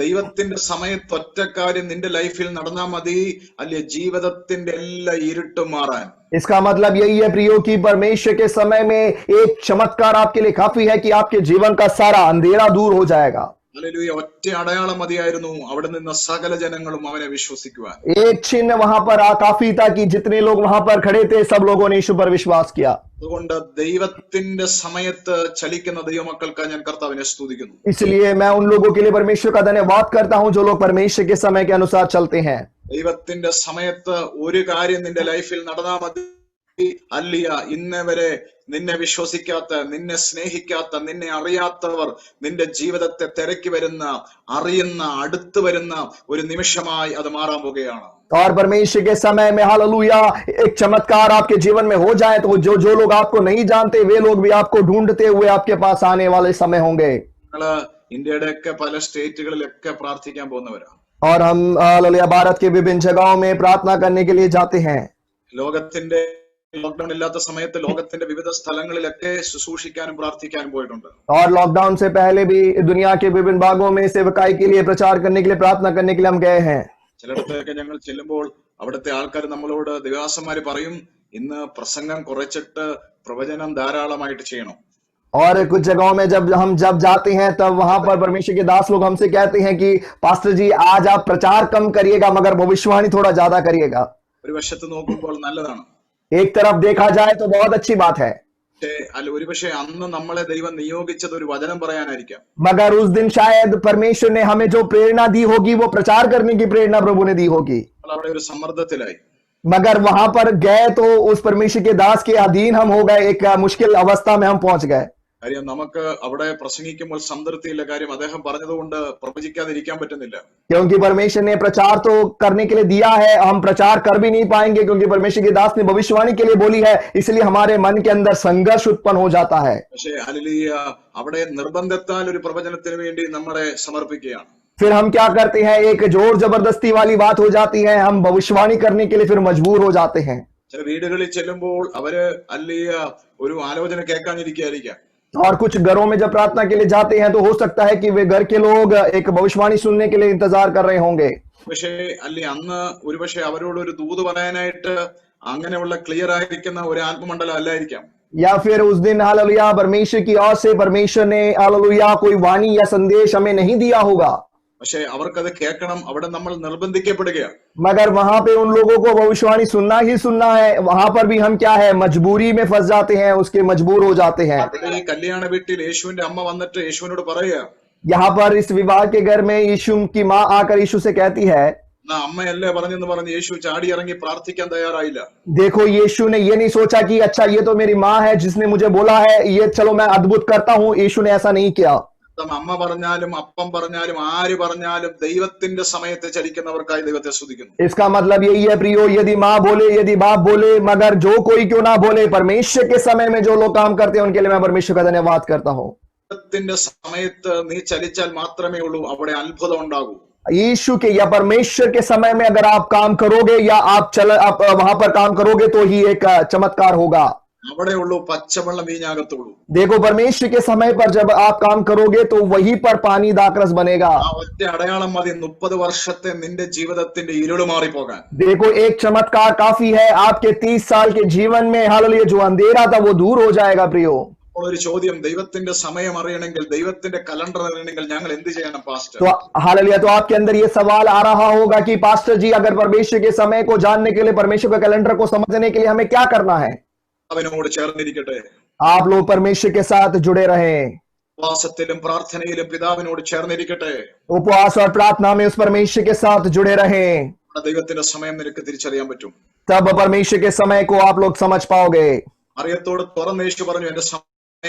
ദൈവത്തിന്റെ സമയത്ത് ഒറ്റ കാര്യം നിന്റെ ലൈഫിൽ നടന്നാൽ മതി, അല്ലെ ജീവിതത്തിന്റെ എല്ലാ ഇരുട്ടും മാറാൻ. इसका मतलब यही है प्रियो कि परमेश्वर के समय में एक चमत्कार आपके लिए काफी है कि आपके जीवन का सारा अंधेरा दूर हो जाएगा। ഹല്ലേലൂയ. ഒറ്റ അടയാളം മതിയായിരുന്നു അവിടെ നിന്ന് സകല ജനങ്ങളും അവനെ വിശ്വസിക്കുവാൻ. एक चिन्ह वहां पर काफी था कि जितने लोग वहां पर खड़े थे सब लोगों ने यीशु पर विश्वास किया। അതുകൊണ്ട് ദൈവത്തിന്റെ സമയത്ത് ചലിക്കുന്ന ദൈവമക്കൾക്ക് ഞാൻ കർത്താവിനെ സ്തുതിക്കുന്നു. इसलिए मैं उन लोगों के लिए परमेश्वर का धन्यवाद करता हूं जो लोग परमेश्वर के समय के अनुसार चलते हैं। ദൈവത്തിന്റെ സമയത്ത് ഒരു കാര്യം നിന്റെ ലൈഫിൽ നടന്നാ മതി. അല്ലിയ ഇന്നേ വരെ നിന്നെ വിശ്വസിക്കാത്ത, നിന്നെ സ്നേഹിക്കാത്ത, നിന്നെ അറിയാത്തവർ നിന്റെ ജീവിതത്തെ തിരക്കി വരുന്ന, അറിയുന്ന, അടുത്തു വരുന്ന ഒരു നിമിഷമായി അത് മാറാൻ പോകുകയാണ്. और परमेश्वर के समय में हालेलुया एक चमत्कार आपके जीवन में हो जाए तो जो लोग आपको नहीं जानते वे लोग भी आपको ढूंढते हुए आपके पास आने वाले समय होंगे। നിങ്ങള് ഇന്ത്യയുടെ ഒക്കെ പല സ്റ്റേറ്റുകളിലൊക്കെ പ്രാർത്ഥിക്കാൻ പോകുന്നവരാ. और हम हालेलुया भारत के विभिन्न जगहों में प्रार्थना करने के लिए जाते हैं। ലോകത്തിന്റെ ലോക്ക്ഡൌൺ ഇല്ലാത്ത സമയത്ത് ലോകത്തിന്റെ വിവിധ സ്ഥലങ്ങളിലൊക്കെ ശുശ്രൂഷിക്കാനും പ്രാർത്ഥിക്കാനും പോയിട്ടുണ്ട്. और लॉकडाउन से पहले भी दुनिया के विभिन्न भागों में सेवकाई के लिए प्रचार करने के लिए प्रार्थना करने के लिए हम गए हैं। ചിലയിടത്തൊക്കെ ഞങ്ങൾ ചെല്ലുമ്പോൾ അവിടുത്തെ ആൾക്കാർ നമ്മളോട് ദിവസന്മാര് പറയും, ഇന്ന് പ്രസംഗം കുറച്ചിട്ട് പ്രവചനം ധാരാളമായിട്ട് ചെയ്യണം. और कुछ जगहों में जब जाते हैं तब वहां पर परमेश्वर के दास लोग हमसे कहते हैं कि पास्टर जी आज आप प्रचार कम करिएगा मगर भविष्यवाणी थोड़ा ज्यादा करिएगा। ഒരു വശത്ത് നോക്കുമ്പോൾ നല്ലതാണ്. एक तरफ देखा जाए तो बहुत अच्छी बात है, ഒരുപക്ഷെ അന്ന് നമ്മളെ ദൈവം നിയോഗിച്ചത് ഒരു വചനം പറയാനായിരിക്കാം. मगर उस दिन शायद परमेश्वर ने हमें जो प्रेरणा दी होगी वो प्रचार करने की प्रेरणा प्रभु ने दी होगी। അവിടെ ഒരു സമ്മർദ്ദത്തിലായി. मगर वहां पर गए तो उस परमेश्वर के दास के अधीन हम हो गए, एक मुश्किल अवस्था में हम पहुंच गए। കാര്യം നമുക്ക് അവിടെ പ്രസംഗിക്കുമ്പോൾ സംതൃപ്തിയില്ല. കാര്യം അദ്ദേഹം പറഞ്ഞതുകൊണ്ട് പ്രവചിക്കാതിരിക്കാൻ പറ്റുന്നില്ല. क्योंकि परमेश्वर ने प्रचार तो करने के लिए दिया है, हम प्रचार कर भी नहीं पाएंगे क्योंकि परमेश्वर के दास ने भविष्यवाणी के लिए बोली है, इसलिए हमारे मन के अंदर संघर्ष उत्पन्न हो जाता है। പക്ഷേ ഹല്ലേലൂയ അവിടെ നിർബന്ധത്താൽ ഒരു പ്രവചനത്തിന് വേണ്ടി നമ്മളെ സമർപ്പിക്കുകയാണ്. फिर हम क्या करते हैं, एक जोर जबरदस्ती वाली बात हो जाती है, हम भविष्यवाणी करने के लिए फिर मजबूर हो जाते हैं। ചില വീടുകളിൽ ചെല്ലുമ്പോൾ അവര് അല്ലിയ ഒരു ആലോചന കേൾക്കാനിരിക്കുകയായിരിക്കാം. और कुछ घरों में जब प्रार्थना के लिए जाते हैं तो हो सकता है कि वे घर के लोग एक भविष्यवाणी सुनने के लिए इंतजार कर रहे होंगे। പക്ഷേ അല്ലെ അന്ന് ഒരുപക്ഷെ അവരോട് ഒരു ദൂത് പറയാനായിട്ട് അങ്ങനെയുള്ള ക്ലിയർ ആയിരിക്കുന്ന ഒരു ആത്മമണ്ഡലം അല്ലായിരിക്കാം. या फिर उस दिन हालेलुया परमेश्वर की ओर से परमेश्वर ने हालेलुया कोई वाणी या संदेश हमें नहीं दिया होगा, പക്ഷെ അവർക്കത് കേൾക്കണം. അവിടെ നമ്മൾ നിർബന്ധിക്കപ്പെടുകയാണ്. मगर वहां पे उन लोगों को भविष्यवाणी सुनना ही सुनना है। वहां पर भी हम क्या है, मजबूरी में फंस जाते हैं, उसके मजबूर हो जाते हैं। ഈ കല്യാണ വീട്ടിൽ യേശുവിന്റെ അമ്മ വന്നിട്ട് യേശുവിനോട് പറയുക, यहाँ पर इस विवाह के घर में यीशु की माँ आकर यीशु से कहती है, അമ്മയല്ലേ പറഞ്ഞെന്ന് പറഞ്ഞ് യേശു ചാടി ഇറങ്ങി പ്രാർത്ഥിക്കാൻ തയ്യാറായില്ല. देखो यीशु ने ये नहीं सोचा कि अच्छा ये तो मेरी माँ है जिसने मुझे बोला है, ये चलो मैं अद्भुत करता हूँ। यीशु ने ऐसा नहीं किया। അമ്മ പറഞ്ഞാലും അപ്പം പറഞ്ഞാലും ആര് പറഞ്ഞാലും ദൈവത്തിന്റെ സമയത്ത് ചലിക്കുന്നവർക്കായി ദൈവത്തെ സ്തുതിക്കുന്നു. इसका मतलब यही है प्रियो, यदि माँ बोले यदि बाप बोले, मगर जो कोई क्यों ना बोले, परमेश्वर के समय में जो लोग काम करते हैं उनके लिए मैं परमेश्वर का धन्यवाद करता हूँ। ദൈവത്തിന്റെ സമയത്ത് നീ ചലിച്ചാൽ മാത്രമേ ഉള്ളൂ അവിടെ അത്ഭുതം ഉണ്ടാകൂ. यीशु के या परमेश्वर के समय में अगर आप काम करोगे या आप वहां पर काम करोगे तो ही एक चमत्कार होगा। അവിടെ ഉള്ളൂ പച്ചവെള്ളം വീഞ്ഞാകത്തുള്ളൂ. देखो परमेश्वर के समय पर जब आप काम करोगे तो वहीं पर पानी दाखरस बनेगा। ആ ഒറ്റ അടയാളം മതി 30 വർഷത്തെ നിന്റെ ജീവിതത്തിന്റെ ഇരുള് മാറിപ്പോകാൻ. देखो एक चमत्कार काफी है, आपके 30 साल के जीवन में हालेलुया जो अंधेरा था वो दूर हो जाएगा। प्रियो ഒരു ചോദ്യം, ദൈവത്തിന്റെ സമയം അറിയണമെങ്കിൽ, ദൈവത്തിന്റെ കലണ്ടർ അറിയണമെങ്കിൽ ഞങ്ങൾ എന്ത് ചെയ്യണം പാസ്റ്റർ? तो हालेलुया तो आपके अंदर ये सवाल आ रहा होगा कि पास्टर जी अगर परमेश्वर के समय को जानने के लिए, परमेश्वर के कैलेंडर को समझने के लिए हमें क्या करना है? അവനോട് ചേർന്നിരിക്കട്ടെ. आप लोग परमेश्वर के साथ जुड़े रहें, ഉപവാസത്തിലും പ്രാർത്ഥനയിലും പിതാവിനോട് ചേർന്നിരിക്കട്ടെ. उपवास और प्रार्थना में उस परमेश्वर के साथ जुड़े रहें, ദൈവത്തിന്റെ സമയം നിനക്ക് തിരിച്ചറിയാൻ പറ്റും. तब परमेश्वर के समय को आप लोग समझ पाओगे। മറിയത്തോട് തുറന്ന് യേശു പറഞ്ഞു, എന്റെ സമയം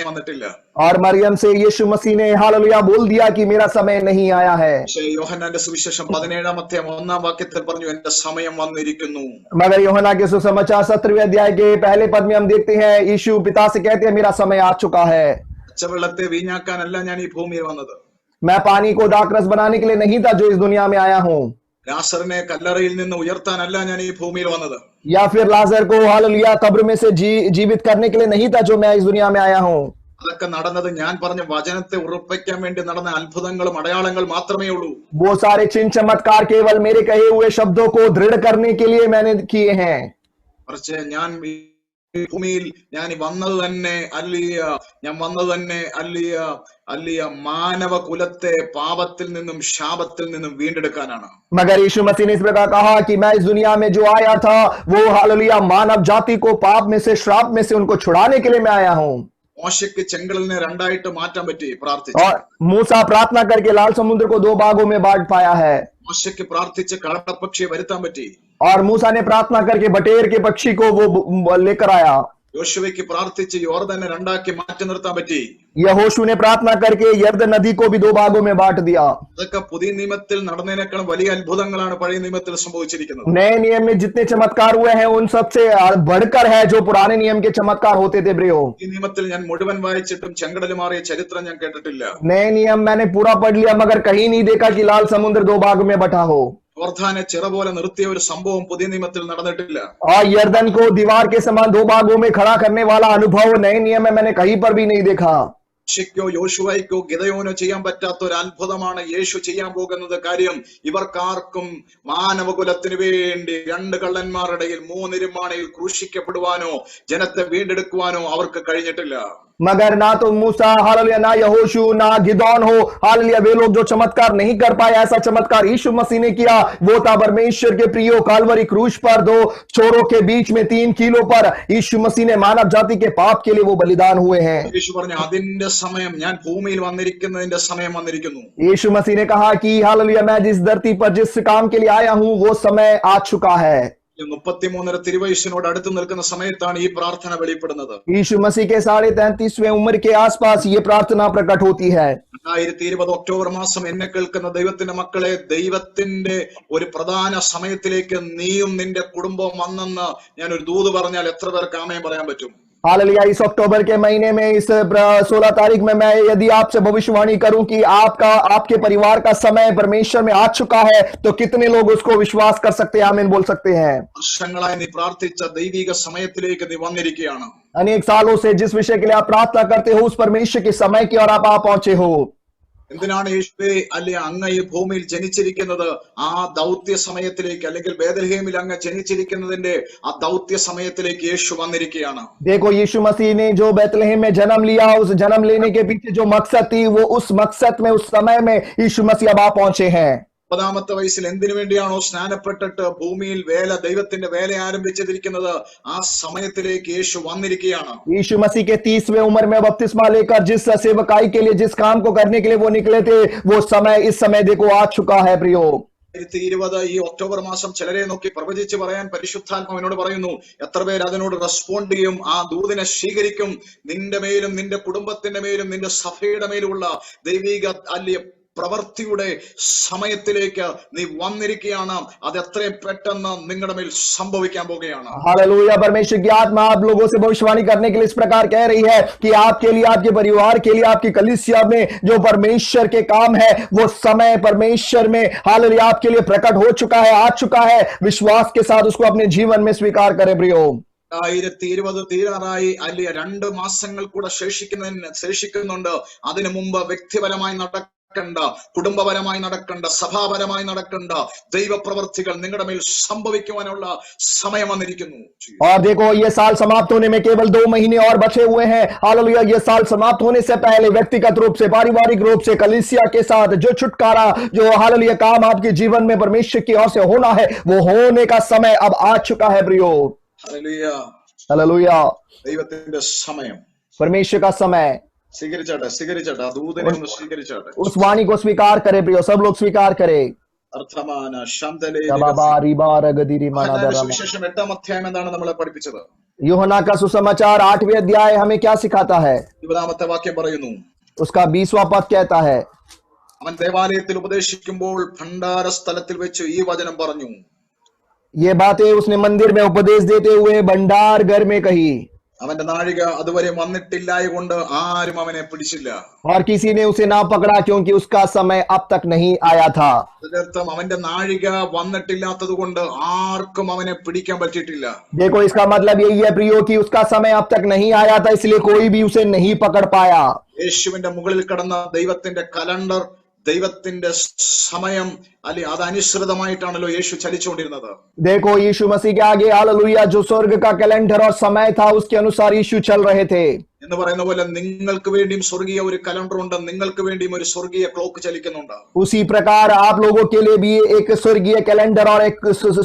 വന്നിട്ടില്ല. और मरियम से यीशु मसीह ने हालेलुया बोल दिया कि मेरा समय नहीं आया है। പക്ഷേ യോഹന്നാന്റെ സുവിശേഷം 17-ാം അധ്യായം 1-ാം വാക്യത്തിൽ പറഞ്ഞു, എന്റെ സമയം വന്നിരിക്കുന്നു. मगर यूहन्ना के सुसमाचार 17वें अध्याय के पहले पद में हम देखते हैं यीशु पिता से कहते हैं मेरा समय आ चुका है। പച്ചവെള്ളത്തെ വീഞ്ഞാക്കാനല്ല ഞാൻ ഈ ഭൂമിയിൽ വന്നത്. मैं पानी को दाखरस बनाने के लिए नहीं था जो इस दुनिया में आया हूँ, ലാസറിനെ കല്ലറയിൽ നിന്ന് ഉയർത്താനല്ല ഞാൻ ഈ ഭൂമിയിൽ വന്നത്. या फिर लाजर को हालेलुया कब्र में से जीवित करने के लिए नहीं था जो मैं इस दुनिया में आया हूँ। അതൊക്കെ നടന്നത് ഞാൻ പറഞ്ഞ വചനത്തെ ഉറപ്പിക്കാൻ വേണ്ടി നടന്ന അത്ഭുതങ്ങളും അടയാളങ്ങൾ മാത്രമേ ഉള്ളൂ. वो सारे चिन्ह चमत्कार केवल मेरे कहे हुए शब्दों को दृढ़ करने के लिए मैंने किए हैं। മറിച്ച് ഞാൻ ഭൂമിയിൽ ഞാൻ വന്നത് തന്നെ അല്ലിയ ഞാൻ വന്നത് തന്നെ അല്ലിയ അല്ലിയ മാനവ കുലത്തെ പാപത്തിൽ നിന്നും ശാപത്തിൽ നിന്നും വീണ്ടെടുക്കാനാണ്. मगर यीशु मसीह ने इस प्रकार कहा कि मैं इस दुनिया में जो आया था वो हालेलुया मानव जाति को पाप में से श्राप में से उनको छुड़ाने के लिए मैं आया हूं. മോശയ്ക്ക് ചെങ്കടലിനെ രണ്ടായിട്ട് മാറ്റാൻ പറ്റി പ്രാർത്ഥിച്ചു. और मूसा प्रार्थना करके लाल समुद्र को 2 भागों में बांट पाया है. മോശയ്ക്ക് പ്രാർത്ഥിച്ച് കളപ്പക്ഷിയെ വരുത്താൻ പറ്റി. और मूसा ने प्रार्थना करके बटेर के पक्षी को वो लेकर आया. യോശുവയ്ക്ക് പ്രാർത്ഥിച്ച് യോർദാനെ രണ്ടാക്കി മാറ്റി നിർത്താൻ പറ്റി. यहोशू ने प्रार्थना करके यर्दन नदी को भी 2 भागों में बांट दिया. അതൊക്കെ പുതിയ നിയമത്തിൽ നടന്നതിനേക്കാൾ വലിയ അത്ഭുതങ്ങളാണ് പഴയ നിയമത്തിൽ സംഭവിച്ചിരിക്കുന്നത്. नए नियम में जितने चमत्कार हुए हैं उन सबसे बढ़कर है जो पुराने नियम के चमत्कार होते थे प्रियो. ഈ നിയമത്തിൽ ഞാൻ മുഴുവൻ വായിച്ചിട്ടും ചെങ്കടൽ മാറിയ ചരിത്രം ഞാൻ കേട്ടിട്ടില്ല. नए नियम मैंने पूरा पढ़ लिया मगर कहीं नहीं देखा कि लाल समुद्र 2 भाग में बटा हो. യോർദാനെ ചിറ പോലെ നിർത്തിയ ഒരു സംഭവം പുതിയ നിയമത്തിൽ നടന്നിട്ടില്ല. और यर्दन को दीवार के समान 2 भागों में खड़ा करने वाला अनुभव नए नियम में मैंने कहीं पर भी नहीं देखा. മോശയ്ക്കോ യോശുവയ്ക്കോ ഗിദയോനോ ചെയ്യാൻ പറ്റാത്ത ഒരു അത്ഭുതമാണ് യേശു ചെയ്യാൻ പോകുന്നത്. കാര്യം ഇവർക്കാർക്കും മാനവകുലത്തിന് വേണ്ടി 2 കള്ളന്മാരുടെ 3 ഇരുമാണയിൽ ക്രൂശിക്കപ്പെടുവാനോ ജനത്തെ വീണ്ടെടുക്കുവാനോ അവർക്ക് കഴിഞ്ഞിട്ടില്ല. मगर ना तो मूसा हालेलुया ना यहोशू ना गिदोन हो हालेलुया वे लोग जो चमत्कार नहीं कर पाए ऐसा चमत्कार यीशु मसीह ने किया. वो था परमेश्वर के प्रियो कालवरी क्रूज पर 2 छोरों के बीच में 3 कीलों पर यीशु मसीह ने मानव जाति के पाप के लिए वो बलिदान हुए हैं. യേശു പറഞ്ഞു അതിന്റെ സമയം ഞാൻ ഭൂമിയിൽ വന്നിരിക്കുന്നതിന്റെ സമയം വന്നിരിക്കുന്നു. यीशु मसीह ने कहा कि हालेलुया मैं जिस धरती पर जिस काम के लिए आया हूं वो समय आ चुका है. 33 തിരുവയസ്സിനോട് അടുത്ത് നിൽക്കുന്ന സമയത്താണ് ഈ പ്രാർത്ഥന വെളിപ്പെടുന്നത്. यीशु मसीह के 33.5वें उम्र के आसपास ये प्रार्थना प्रकट होती है. 2020 ഒക്ടോബർ മാസം എന്നെ കേൾക്കുന്ന ദൈവത്തിന്റെ മക്കളെ, ദൈവത്തിന്റെ ഒരു പ്രധാന സമയത്തിലേക്ക് നീയും നിന്റെ കുടുംബവും വന്നെന്ന് ഞാൻ ഒരു ദൂത് പറഞ്ഞാൽ എത്ര പേർക്ക് ആമേൻ പറയാൻ പറ്റും? हालेलुया इस अक्टूबर के महीने में इस 16 तारीख में मैं यदि आपसे भविष्यवाणी करूं कि आपके परिवार का समय परमेश्वर में आ चुका है तो कितने लोग उसको विश्वास कर सकते हैं, आमीन बोल सकते हैं. വർഷങ്ങളായി നീ പ്രാർത്ഥിച്ച ദൈവിക സമയത്തിലേക്ക് നീ വന്നിരിക്കുകയാണ്. अनेक सालों से जिस विषय के लिए आप प्रार्थना करते हो उस परमेश्वर के समय की और आप पहुंचे हो. എന്തിനാണ് യേശുവേ അല്ലെ അങ്ങ് ഈ ഭൂമിയിൽ ജനിച്ചിരിക്കുന്നത്? ആ ദൗത്യ സമയത്തിലേക്ക്, അല്ലെങ്കിൽ ബേത്ലഹേമിൽ അങ്ങ് ജനിച്ചിരിക്കുന്നതിന്റെ ആ ദൗത്യ സമയത്തിലേക്ക് യേശു വന്നിരിക്കുകയാണ്. देखो यीशु मसीह ने जो बैतलहम में जन्म लिया उस जन्म लेने के पीछे जो मकसद थी वो उस मकसद में उस समय में यीशु मसीह अब आप पहुंचे हैं. 30 വയസ്സിൽ എന്തിനു വേണ്ടിയാണോ സ്നാനപ്പെട്ടിട്ട് ഭൂമിയിൽ ദൈവത്തിന്റെ വേല ആരംഭിച്ചിരിക്കുന്നത് ആ സമയത്തിലേക്ക് യേശു വന്നിരിക്കുകയാണ്. यीशु मसीह के 30वें उम्र में बपतिस्मा लेकर जिस सेवकाई के लिए जिस काम को करने के लिए वो निकले थे वो समय इस समय देखो आ चुका है प्रियो. 2020 ഈ ഒക്ടോബർ മാസം ചിലരെ നോക്കി പ്രവചിച്ച് പറയാൻ പരിശുദ്ധാത്മാവിനോട് പറയുന്നു. എത്ര പേര് അതിനോട് റെസ്പോണ്ട് ചെയ്യും, ആ ദൂതിനെ സ്വീകരിക്കും? നിന്റെ മേലും നിന്റെ കുടുംബത്തിന്റെ മേലും നിന്റെ സഭയുടെ മേലുമുള്ള ദൈവിക അല്ലെ പ്രവൃത്തിയുടെ സമയത്തിലേക്ക് നീ വന്നിരിക്കുകയാണ്. അത് എത്രയും പെട്ടെന്ന് നിങ്ങളുടെ മേൽ സംഭവിക്കാൻ പോകുകയാണ്. हालेलुया परमेश्वर की आत्मा आप लोगों से भविष्यवाणी करने के लिए इस प्रकार कह रही है कि आपके लिए, आपके परिवार के लिए, आपकी कलीसिया में जो परमेश्वर के काम है वो समय परमेश्वर में हालेलुया आपके लिए प्रकट हो चुका है, आ चुका है. विश्वास के साथ उसको अपने जीवन में स्वीकार करें प्रियो. 2020 തീരാറായി, അല്ലെ 2 മാസങ്ങൾ കൂടെ ശേഷിക്കുന്നുണ്ട്. അതിനു മുമ്പ് വ്യക്തിപരമായി നടക്കണ്ട, കുടുംബപരമായി നടക്കണ്ട, സഭാപരമായി നടക്കണ്ട ദൈവപ്രവർത്തികൾ നിങ്ങളുടെ മേൽ സംഭവിക്കുവാനുള്ള സമയം വന്നിരിക്കുന്നു. और देखो ये साल समाप्त होने में केवल 2 महीने और बचे हुए हैं. हालेलुया ये साल समाप्त होने से पहले व्यक्तिगत रूप से, पारिवारिक रूप से, कलीसिया के साथ जो छुटकारा, जो हालेलुया काम आपके जीवन में परमेश्वर की ओर से होना है वो होने का समय अब आ चुका है प्रियो. ഹല്ലേലൂയ, हालेलुया ദൈവത്തിന്റെ സമയം. परमेश्वर का समय. സ്വീകരിച്ചാട്ടെ ആ ദൂതനെ ഒന്ന് സ്വീകരിച്ചാട്ടെ. उस वाणी को स्वीकार करे प्रियो, सब लोग स्वीकार करे. അർത്ഥമാന ശാന്തലേ സുവിശേഷം 8-ാം അധ്യായം എന്താണ് നമ്മളെ പഠിപ്പിച്ചത്? यूहन्ना का सुसमाचार 8वें अध्याय हमें क्या सिखाता है? 20-ാമത്തെ വാക്യം പറയുന്നു, उसका 20वां पद कहता है, അവൻ ദേവാലയത്തിൽ ഉപദേശിക്കുമ്പോൾ ഭണ്ഡാര സ്ഥലത്തിൽ വെച്ച് ഈ വചനം പറഞ്ഞു. ये बातें उसने मंदिर में उपदेश देते हुए भंडार घर में कही. അവന്റെ നാഴിക അതുവരെ വന്നിട്ടില്ലായകൊണ്ട് ആരും അവനെ പിടിച്ചില്ല. और किसी ने उसे ना पकड़ा क्योंकि उसका समय अब तक नहीं आया था. അതിനർത്ഥം അവന്റെ നാഴിക വന്നിട്ടില്ലാത്തത് കൊണ്ട് ആർക്കും അവനെ പിടിക്കാൻ പറ്റിയിട്ടില്ല. देखो इसका मतलब यही है प्रियो कि उसका समय अब तक नहीं आया था, इसलिए कोई भी उसे नहीं पकड़ पाया. യേശുവിന്റെ മുകളിൽ കിടന്ന ദൈവത്തിന്റെ കലണ്ടർ ദൈവത്തിന്റെ സമയം അല്ലെ അത് അനുസൃതമായിട്ടാണല്ലോ യേശു ചലിച്ചുകൊണ്ടിരുന്നത്. देखो यीशु मसीह के आगे हालेलुया जो स्वर्ग का कैलेंडर और समय था उसके अनुसार यीशु चल रहे थे. എന്ന് പറയുന്ന പോലെ നിങ്ങൾക്ക് വേണ്ടിയും സ്വർഗീയ ഒരു കലണ്ടർ ഉണ്ട്, നിങ്ങൾക്ക് വേണ്ടിയും ഒരു സ്വർഗീയ ക്ലോക്ക് ചലിക്കുന്നുണ്ട്. उसी प्रकार आप लोगों के लिए भी एक स्वर्गीय कैलेंडर और एक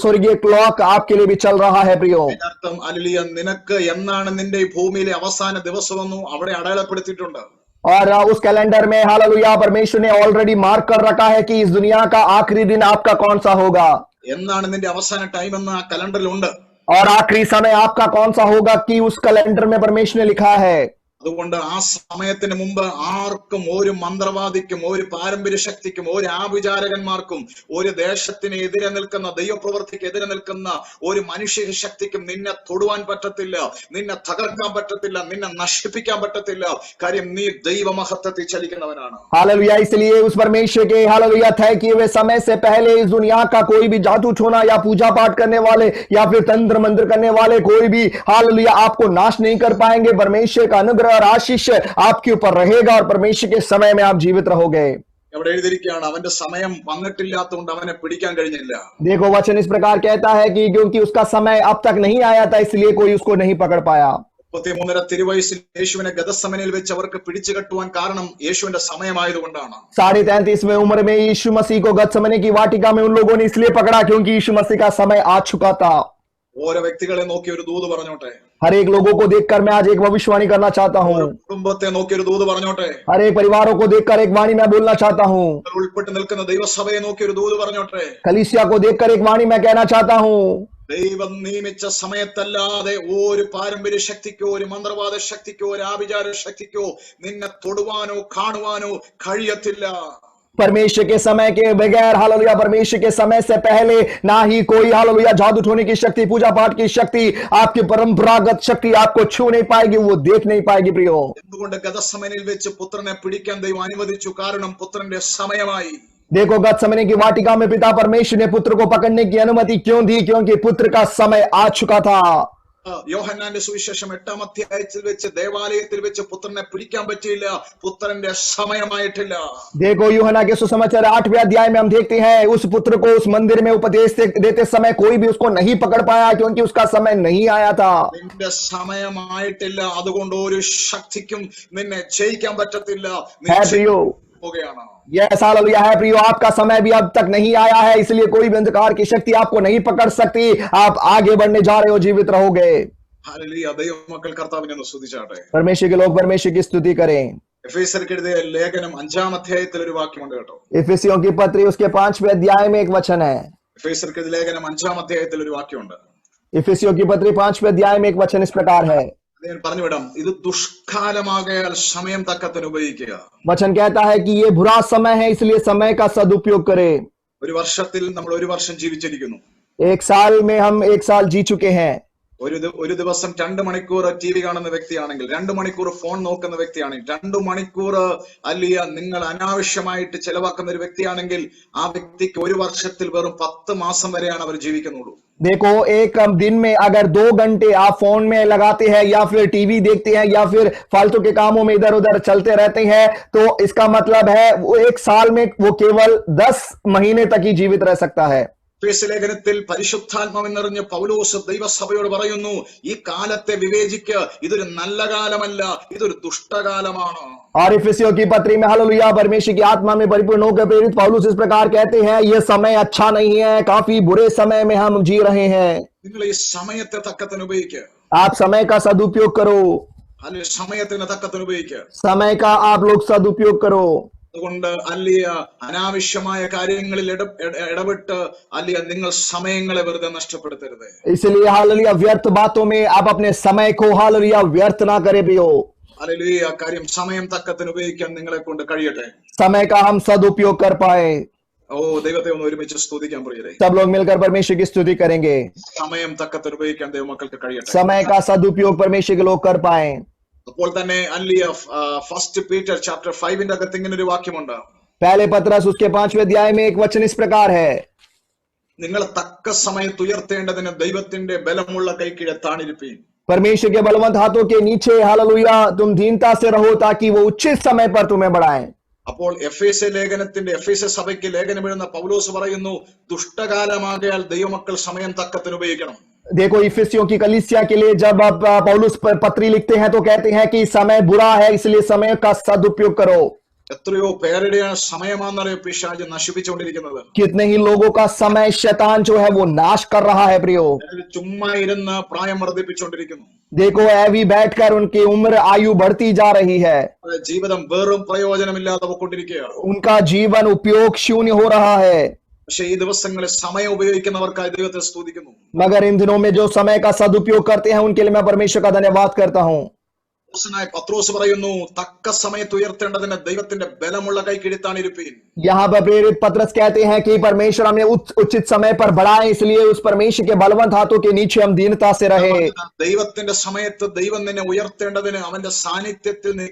स्वर्गीय क्लॉक आपके लिए भी चल रहा है प्रियो. അതിനർത്ഥം ഹല്ലേലൂയ നിനക്ക് എന്നാണ് നിന്റെ ഈ ഭൂമിയിലെ അവസാന ദിവസമെന്നും അവിടെ അടയാളപ്പെടുത്തിയിട്ടുണ്ട്. और उस कैलेंडर में हालेलुया परमेश्वर ने ऑलरेडी मार्क कर रखा है कि इस दुनिया का आखिरी दिन आपका कौन सा होगा എന്നാണ് നിന്റെ അവസാന ടൈം എന്ന് ആ കലണ്ടറിൽ ഉണ്ട്. और आखिरी समय आपका कौन सा होगा कि उस कैलेंडर में परमेश्वर ने लिखा है. അതുകൊണ്ട് ആ സമയത്തിന് മുമ്പ് ആർക്കും ഒരു മന്ത്രവാദിക്കും ഒരു പാരമ്പര്യ ശക്തിക്കും ഒരു ആഭിചാരകന്മാർക്കും ഒരു ദേശത്തിന് എതിരെ നിൽക്കുന്ന ദൈവപ്രവൃത്തിക്ക് എതിരെ നിൽക്കുന്ന ഒരു മനുഷ്യ ശക്തിക്കും നിന്നെ തൊടുവാൻ പറ്റത്തില്ല, നിന്നെ തകർക്കാൻ പറ്റത്തില്ല, നിന്നെ നശിപ്പിക്കാൻ പറ്റത്തില്ല. കാര്യം നീ ദൈവമഹത്വത്തിൽ ചലിക്കുന്നവനാണ്. हालेलुया इसलिए उस परमेश्वर के हालेलुया तय किए हुए समय से पहले इस दुनिया का कोई भी जादू टोना या पूजा पाठ करने वाले या फिर तंत्र मंत्र करने वाले कोई भी हालेलुया आपको नाश नहीं कर पाएंगे. परमेश्वर का अनुग्रह और आशीष आपके ऊपर रहेगा और परमेश्वर के समय में आप जीवित रहोगे. അവിടെ എഴുതിയിരിക്കുകയാണ് അവന്റെ സമയം വന്നിട്ടില്ലാത്തതുകൊണ്ട് അവനെ പിടിക്കാൻ കഴിഞ്ഞില്ല. देखो वचन इस प्रकार कहता है कि क्योंकि उसका समय अब तक नहीं आया था इसलिए कोई उसको नहीं पकड़ पाया. 33 തിരുവയസ്സിൽ യേശുവിനെ ഗദസമനയിൽ വെച്ച് അവർക്ക് പിടിച്ചു കെട്ടുവാൻ കാരണം യേശുവിന്റെ സമയമായതുകൊണ്ടാണ്. 33 उम्र में यीशु मसीह को गतसमने की वाटिका में उन लोगों ने इसलिए पकड़ा क्योंकि यीशु मसीह का समय आ चुका था. ഓരോ വ്യക്തികളെ നോക്കി ഒരു ദൂത് പറഞ്ഞോട്ടെ. हर एक लोगों को देखकर मैं आज एक भविष्यवाणी करना चाहता हूँ. കുടുംബത്തെ നോക്കി ഒരു ദൂത് പറഞ്ഞോട്ടെ. हर एक परिवारों को देखकर एक वाणी मैं बोलना चाहता हूँ. ഉൾപ്പെട്ട് നിൽക്കുന്ന ദൈവസഭയെ നോക്കി ഒരു ദൂത് പറഞ്ഞോട്ടെ. कलीसिया को देखकर एक वाणी मैं कहना चाहता हूँ. ദൈവം നിയമിച്ച സമയത്തല്ലാതെ ഒരു പാരമ്പര്യ ശക്തിക്കോ ഒരു മന്ത്രവാദ ശക്തിക്കോ ഒരു ആഭിചാര ശക്തിക്കോ നിന്നെ തൊടുവാനോ കാണുവാനോ കഴിയത്തില്ല. परमेश्वर के समय के बगैर हालेलुया परमेश्वर के समय से पहले ना ही कोई हालेलुया जादू टोने की शक्ति पूजा पाठ की शक्ति आपकी परंपरागत शक्ति आपको छू नहीं पाएगी, वो देख नहीं पाएगी प्रियो. എന്തുകൊണ്ട് ഗദസമനയിൽ വെച്ച് പുത്രനെ പിടിക്കാൻ ദൈവം അനുവദിച്ചു? കാരണം പുത്രന്റെ സമയമായി. देखो गतसमने की वाटिका में पिता परमेश्वर ने पुत्र को पकड़ने की अनुमति क्यों दी? क्योंकि पुत्र का समय आ चुका था. യോഹന്നാന്റെ സുവിശേഷം 8-ാം അധ്യായത്തിൽ വെച്ച് ദേവാലയത്തിൽ വെച്ച് പുത്രനെ പിടിക്കാൻ പറ്റിയില്ല, പുത്രന്റെ സമയമായിട്ടില്ല. देखो यूहन्ना के सुसमाचार 8वें अध्याय में हम देखते हैं उस पुत्र को उस मंदिर में उपदेश देते समय कोई भी उसको नहीं पकड़ पाया क्योंकि उसका समय नहीं आया था. നിന്റെ സമയമായിട്ടില്ല, അതുകൊണ്ട് ഒരു ശക്തിക്കും നിന്നെ ജയിക്കാൻ പറ്റത്തില്ല. है प्रियो यस हालेलुया है प्रियो आपका समय भी अब तक नहीं आया है इसलिए कोई भी अंधकार की शक्ति आपको नहीं पकड़ सकती. आप आगे बढ़ने जा रहे हो, जीवित रहोगे. ഹല്ലേലൂയ. ദൈവമക്കൾ കർത്താവിനെ ഒന്ന് സ്തുതിച്ചാട്ടെ. परमेश्वर के लोग परमेश्वर की स्तुति करें. എഫേസ്യർക്ക് എഴുതിയ ലേഖനം 5-ാം അധ്യായത്തിൽ ഒരു വാക്യമുണ്ട് കേട്ടോ. इफिसियों की पत्री उसके 5वें अध्याय में एक वचन है. എഫേസ്യർക്ക് എഴുതിയ ലേഖനം 5-ാം അധ്യായത്തിൽ ഒരു വാക്യമുണ്ട്. इफिसियों की पत्री 5वें अध्याय में एक वचन इस प्रकार है. ഞാൻ പറഞ്ഞുവിടാം. ഇത് ദുഷ്കാലമാകയാൽ സമയം തക്കത്തിന് ഉപയോഗിക്കുക. वचन कहता है कि ये बुरा समय है इसलिए समय का सदुपयोग करें. ഒരു വർഷത്തിൽ നമ്മൾ ഒരു വർഷം ജീവിച്ചിരിക്കുന്നു. एक साल में हम एक साल जी चुके हैं. ഒരു ദിവസം 2 മണിക്കൂർ ടി വി കാണുന്ന വ്യക്തിയാണെങ്കിൽ, 2 മണിക്കൂർ ഫോൺ നോക്കുന്ന വ്യക്തിയാണെങ്കിൽ, 2 മണിക്കൂർ അല്ലിയ നിങ്ങൾ അനാവശ്യമായിട്ട് ചെലവാക്കുന്ന ഒരു വ്യക്തിയാണെങ്കിൽ ആ വ്യക്തിക്ക് ഒരു വർഷത്തിൽ വെറും 10 മാസം വരെയാണ് അവർ ജീവിക്കുന്നുള്ളൂ. देखो एक दिन में अगर 2 घंटे आप फोन में लगाते हैं या फिर टीवी देखते हैं या फिर फालतू के कामों में इधर उधर चलते रहते हैं तो इसका मतलब है वो एक साल में वो केवल 10 महीने तक ही जीवित रह सकता है. ലേഖനത്തിൽ പരിശുദ്ധാത്മാവ് നിറഞ്ഞ പൗലോസ് ദൈവസഭയോട് പറയുന്നു, ഈ കാലത്തെ വിവേചിക്ക്, ഇതൊരു നല്ല കാലമല്ല, ഇതൊരു ദുഷ്ടകാലമാണ്. और इफिसियों की पत्री में हालेलुया परमेश्वर की आत्मा में परिपूर्ण होकर प्रेरित पौलुस इस प्रकार कहते हैं ये समय अच्छा नहीं है, काफी बुरे समय में हम जी रहे हैं. നിങ്ങൾ ഈ സമയത്തെ തക്കത്തിന് ഉപയോഗിക്കുക. आप समय का सदुपयोग करो. അല്ലെങ്കിൽ സമയത്തിന് തക്കത്തിന് ഉപയോഗിക്കുക. समय का आप लोग सदुपयोग करो. അതുകൊണ്ട് അല്ലിയ അനാവശ്യമായ കാര്യങ്ങളിൽ ഇടപെട്ട് അല്ലിയ നിങ്ങൾ സമയങ്ങളെ വെറുതെ നഷ്ടപ്പെടുത്തരുത്. इसलिए हालेलुया व्यर्थ बातों में आप अपने समय को हालेलुया व्यर्थ ना करें प्रियो. ഹല്ലേലൂയ. കാര്യം സമയം തക്കത്തിന് ഉപയോഗിക്കാൻ നിങ്ങളെ കൊണ്ട് കഴിയട്ടെ. समय का हम सदुपयोग कर पाए. ഓ ദൈവത്തെ ഒന്ന് ഒരുമിച്ച് സ്തുതിക്കാൻ പ്രിയരേ. सब लोग मिलकर परमेश्वर की स्तुति करेंगे. സമയം തക്കത്തിന് ഉപയോഗിക്കാൻ ദൈവമക്കൾക്ക് കഴിയട്ടെ. समय का सदुपयोग परमेश्वर के लोग कर पाए. അപ്പോൾ തന്നെ അല്ലിയ 1 പീറ്റർ ചാപ്റ്റർ 5 അകത്ത് ഇങ്ങനെ ഒരു വാക്യമുണ്ട്. पहले पत्रस उसके 5वें अध्याय में एक वचन इस प्रकार है. നിങ്ങൾ തക്ക സമയത്ത് ഉയർത്തേണ്ടതിന് ദൈവത്തിന്റെ ബലമുള്ള കൈക്കീഴെ താണിരിപ്പീൻ. परमेश्वर के बलवंत हाथों के नीचे हालेलुया तुम दीनता से रहो ताकि वो उचित समय पर तुम्हें बढ़ाएं. അപ്പോൾ എഫേസ്യ സഭയ്ക്ക് ലേഖനം എഴുതുന്ന പൗലോസ് പറയുന്നു, ദുഷ്ടകാലമാകയാൽ ദൈവമക്കൾ സമയം തക്കത്തിന് ഉപയോഗിക്കണം. देखो इफिसियों की कलीसिया के लिए जब आप पौलुस पत्री लिखते हैं तो कहते हैं कि समय बुरा है, इसलिए समय का सदुपयोग करो. എത്രയോ പേരുടെയാണ് സമയമാണെന്നറിയോ പിശാച് നശിപ്പിച്ചുകൊണ്ടിരിക്കുന്നത്. कितने ही लोगों का समय शैतान जो है वो नाश कर रहा है प्रियो. ചുമ്മാ ഇരുന്ന് പ്രായം വർദ്ധിപ്പിച്ചുകൊണ്ടിരിക്കുന്നു. देखो ऐवी बैठकर उनकी उम्र आयु बढ़ती जा रही है. ജീവിതം വെറും പ്രയോജനമില്ലാതെ പോയിക്കൊണ്ടിരിക്കുകയാണ്. उनका जीवन उपयोग शून्य हो रहा है. പക്ഷേ ഈ ദിവസങ്ങളിൽ സമയം ഉപയോഗിക്കുന്നവർക്കായി ദൈവത്തെ സ്തുതിക്കുന്നു. मगर इन दिनों में जो समय का सदुपयोग करते हैं उनके लिए मैं परमेश्वर का धन्यवाद करता हूँ. പത്രോസ് പറയുന്നു, തക്ക സമയത്ത് ഉയർത്തേണ്ടതിന് ദൈവത്തിന്റെ ബലമുള്ള കൈ കിഴിത്താണ് ഇരിപ്പീൻ. यहाँ पर प्रेरित पतरस कहते हैं कि परमेश्वर हमें उचित समय पर बढ़ाए, इसलिए उस परमेश्वर के बलवंत हाथों के नीचे हम दीनता से रहे. ദൈവത്തിന്റെ സമയത്ത് ദൈവം നിന്നെ ഉയർത്തേണ്ടതിന് അവന്റെ സാന്നിധ്യത്തിൽ നീ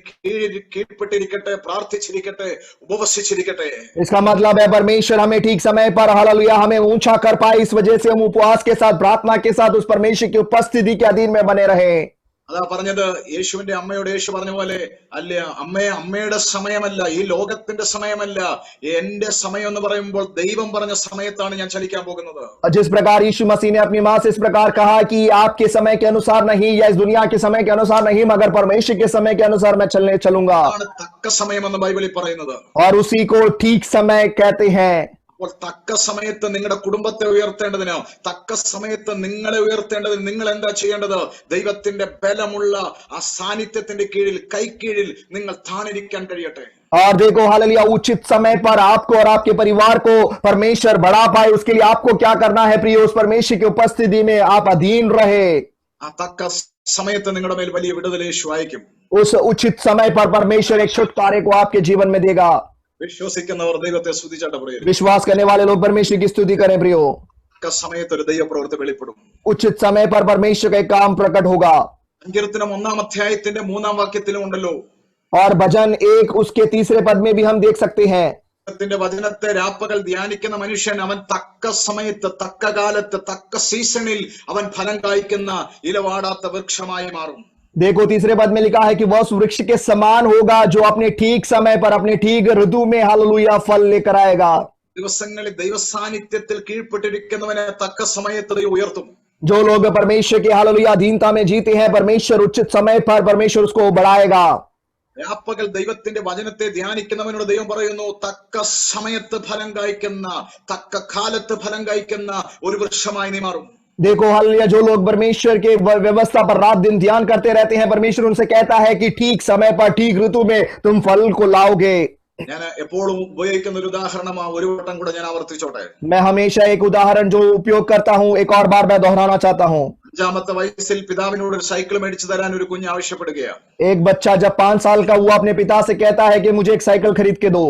കീഴ്പ്പെട്ടിരിക്കട്ടെ, പ്രാർത്ഥിച്ചിരിക്കട്ടെ, ഉപവസിച്ചിരിക്കട്ടെ. इसका मतलब है परमेश्वर हमें ठीक समय पर हालेलुया हमें ऊंचा कर पाए, इस वजह से हम उपवास के साथ प्रार्थना के साथ उस परमेश्वर की उपस्थिति के अधीन में बने रहे. അതാ പറഞ്ഞത്, യേശുവിന്റെ അമ്മയോട് യേശു പറഞ്ഞ പോലെ, അല്ല അമ്മയുടെ സമയമല്ല, ഈ ലോകത്തിന്റെ സമയമല്ല, എന്റെ സമയം എന്ന് പറയുമ്പോൾ ദൈവം പറഞ്ഞ സമയത്താണ് ഞാൻ ചലിക്കാൻ പോകുന്നത്. जिस प्रकार यीशु मसीह ने अपनी मां से इस प्रकार कहा कि आपके समय के अनुसार नहीं या इस दुनिया के समय के अनुसार नहीं मगर परमेश्वर के समय के अनुसार मैं चलूंगा. തക്ക സമയം എന്ന് ബൈബിളിൽ പറയുന്നത്. और उसी को ठीक समय कहते हैं. അപ്പോൾ തക്ക സമയത്ത് നിങ്ങളുടെ കുടുംബത്തെ ഉയർത്തേണ്ടതിനോ തക്ക സമയത്ത് നിങ്ങളെ ഉയർത്തേണ്ടതിന് നിങ്ങൾ എന്താ ചെയ്യേണ്ടത്? ദൈവത്തിന്റെ ബലമുള്ള ആ സാന്നിധ്യത്തിന്റെ കീഴിൽ, കൈക്കീഴിൽ നിങ്ങൾ താണിരിക്കാൻ കഴിയട്ടെ. और देखो हालेलुया उचित समय पर आपको और आपके परिवार को परमेश्वर बढ़ा पाए, उसके लिए आपको क्या करना है प्रिय? उस परमेश्वर की उपस्थिति में आप अधीन रहे. ആ തക്ക സമയത്ത് നിങ്ങളുടെ മേൽ വലിയ വിടുതൽ യേശു അയക്കും. उस उचित समय पर परमेश्वर एक छुटकारे को आपके जीवन में देगा. വിശ്വസിക്കുന്നവർ ദൈവത്തെ സ്തുതിച്ചാട്ട് പറയുക. विश्वास करने वाले लोग परमेश्वर की स्तुति करें प्रियो. തക്ക സമയത്ത് ഒരു ദൈവപ്രവൃത്തി വെളിപ്പെടും. उचित समय पर परमेश्वर का एक काम प्रकट होगा. സങ്കീർത്തനം 1-ാം അധ്യായത്തിന്റെ 3-ാം വാക്യത്തിലും ഉണ്ടല്ലോ. और भजन 1 उसके 3 पद में भी हम देख सकते हैं. ദൈവത്തിന്റെ വചനത്തെ രാപ്പകൽ ധ്യാനിക്കുന്ന മനുഷ്യൻ അവൻ തക്ക സമയത്ത്, തക്ക കാലത്ത്, തക്ക സീസണിൽ അവൻ ഫലം കായ്ക്കുന്ന ഇലവാടാത്ത വൃക്ഷമായി മാറും. देखो 3 पद में लिखा है कि वह उस वृक्ष के समान होगा जो अपने ठीक समय पर अपने ठीक ऋतु में हालेलुया फल लेकर आएगा. ദിവസങ്ങളിൽ ദൈവസാന്നിധ്യത്തിൽ കീഴ്പ്പെട്ടിരിക്കുന്നവനെ തക്ക സമയത്ത് ദൈവം ഉയർത്തും. जो लोग परमेश्वर के हालेलुया अधीनता में जीते हैं, परमेश्वर उचित समय पर परमेश्वर उसको बढ़ाएगा. രാപ്പകൽ ദൈവത്തിന്റെ വചനത്തെ ധ്യാനിക്കുന്നവനോട് ദൈവം പറയുന്നു, തക്ക സമയത്ത് ഫലം കായ്ക്കുന്ന, തക്ക കാലത്ത് ഫലം കായ്ക്കുന്ന ഒരു വൃക്ഷമായി നീ മാറും. देखो हालेलुया जो लोग परमेश्वर के व्यवस्था पर रात दिन ध्यान करते रहते हैं, परमेश्वर उनसे कहता है कि ठीक समय पर ठीक ऋतु में तुम फल को लाओगे. ഞാൻ എപ്പോഴും ഉപയോഗിക്കുന്ന ഒരു ഉദാഹരണമാ, ഒരു വട്ടം കൂടെ ഞാൻ ആവർത്തിച്ചോട്ടെ. मैं हमेशा एक उदाहरण जो उपयोग करता हूं एक और बार मैं दोहराना चाहता हूं. 5-ാമത്തെ വയസ്സിൽ പിതാവിനോട് ഒരു സൈക്കിൾ മേടിച്ചു തരാൻ ഒരു കുഞ്ഞ് ആവശ്യപ്പെടുകയാണ്. एक बच्चा जब 5 साल का हुआ अपने पिता से कहता है कि मुझे एक साइकिल खरीद के दो.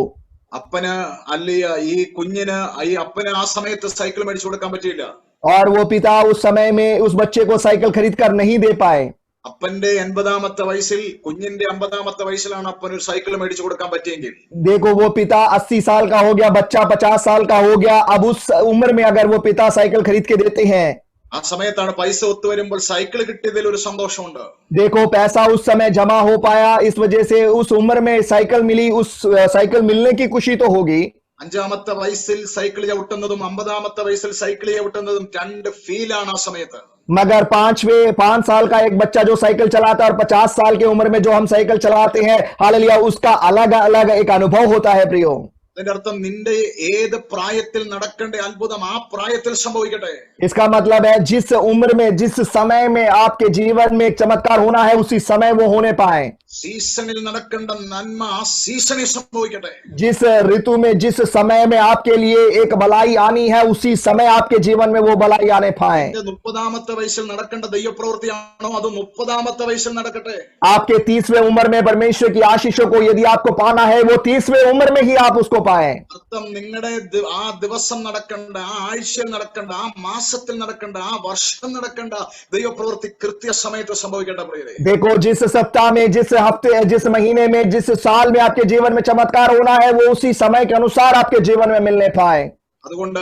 അപ്പന് അല്ലയ ഈ കുഞ്ഞിന് അപ്പന് ആ സമയത്ത് സൈക്കിൾ മേടിച്ചു കൊടുക്കാൻ പറ്റിയില്ല. और वो पिता उस समय में उस बच्चे को साइकिल खरीद कर नहीं दे पाए. അപ്പന്റെ 80-ാമത്തെ വയസ്സിൽ, കുഞ്ഞിന്റെ 50-ാമത്തെ വയസ്സിലാണ് അപ്പന് ഒരു സൈക്കിൾ മേടിച്ചു കൊടുക്കാൻ പറ്റിയെങ്കിൽ, देखो वो पिता 80 साल का हो गया, बच्चा 50 साल का हो गया, अब उस उम्र में अगर वो पिता साइकिल खरीद के देते हैं, ആ സമയത്താണ് പൈസ ഒത്തുവരുമ്പോൾ സൈക്കിൾ കിട്ടിയതിൽ ഒരു സന്തോഷമുണ്ട്. देखो पैसा उस समय जमा हो पाया, इस वजह से उस उम्र में साइकिल मिली, उस साइकिल मिलने की खुशी तो होगी. 5-ാമത്തെ വയസ്സിൽ സൈക്കിൾ ചവിട്ടുന്നതും 50-ാമത്തെ വയസ്സിൽ സൈക്കിൾ ചവിട്ടുന്നതും രണ്ട് ഫീലാണ് ആ സമയത്ത്. मगर 5 साल का एक बच्चा जो साइकिल चलाता है और 50 साल की उम्र में जो हम साइकिल चलाते हैं हालेलुया उसका अलग अलग एक अनुभव होता है प्रियो. അതിന്റെ അർത്ഥം നിന്റെ ഏത് പ്രായത്തിൽ നടക്കേണ്ട അത്ഭുതം ആ പ്രായത്തിൽ സംഭവിക്കട്ടെ. इसका मतलब है जिस उम्र में जिस समय में आपके जीवन में एक चमत्कार होना है उसी समय वो होने पाए. സീസണിൽ നടക്കേണ്ട നന്മ ആ സീസണിൽ സംഭവിക്കട്ടെ. जिस ऋतु में जिस समय में आपके लिए एक भलाई आनी है उसी समय आपके जीवन में वो भलाई आने पाए. 30-ാമത്തെ വയസ്സിൽ നടക്കേണ്ട ദൈവപ്രവൃത്തിയാണോ അത് 30-ാമത്തെ വയസ്സിൽ നടക്കട്ടെ. आपके 30वें उम्र में परमेश्वर की आशीषों को यदि आपको पाना है वो 30वें उम्र में ही आप उसको पाए. അർത്ഥം നിങ്ങളുടെ ആ ദിവസം നടക്കേണ്ട, ആ ആഴ്ചയിൽ നടക്കേണ്ട, ആ മാസത്തിൽ നടക്കേണ്ട, ആ വർഷം നടക്കേണ്ട ദൈവപ്രവൃത്തി കൃത്യസമയത്ത് സംഭവിക്കട്ടെ പ്രിയരേ. देखो जिस सप्ताह में, जिस हफ्ते, जिस महीने में, जिस साल में आपके जीवन में चमत्कार होना है वो उसी समय के अनुसार आपके जीवन में मिलने पाए. അതുകൊണ്ട്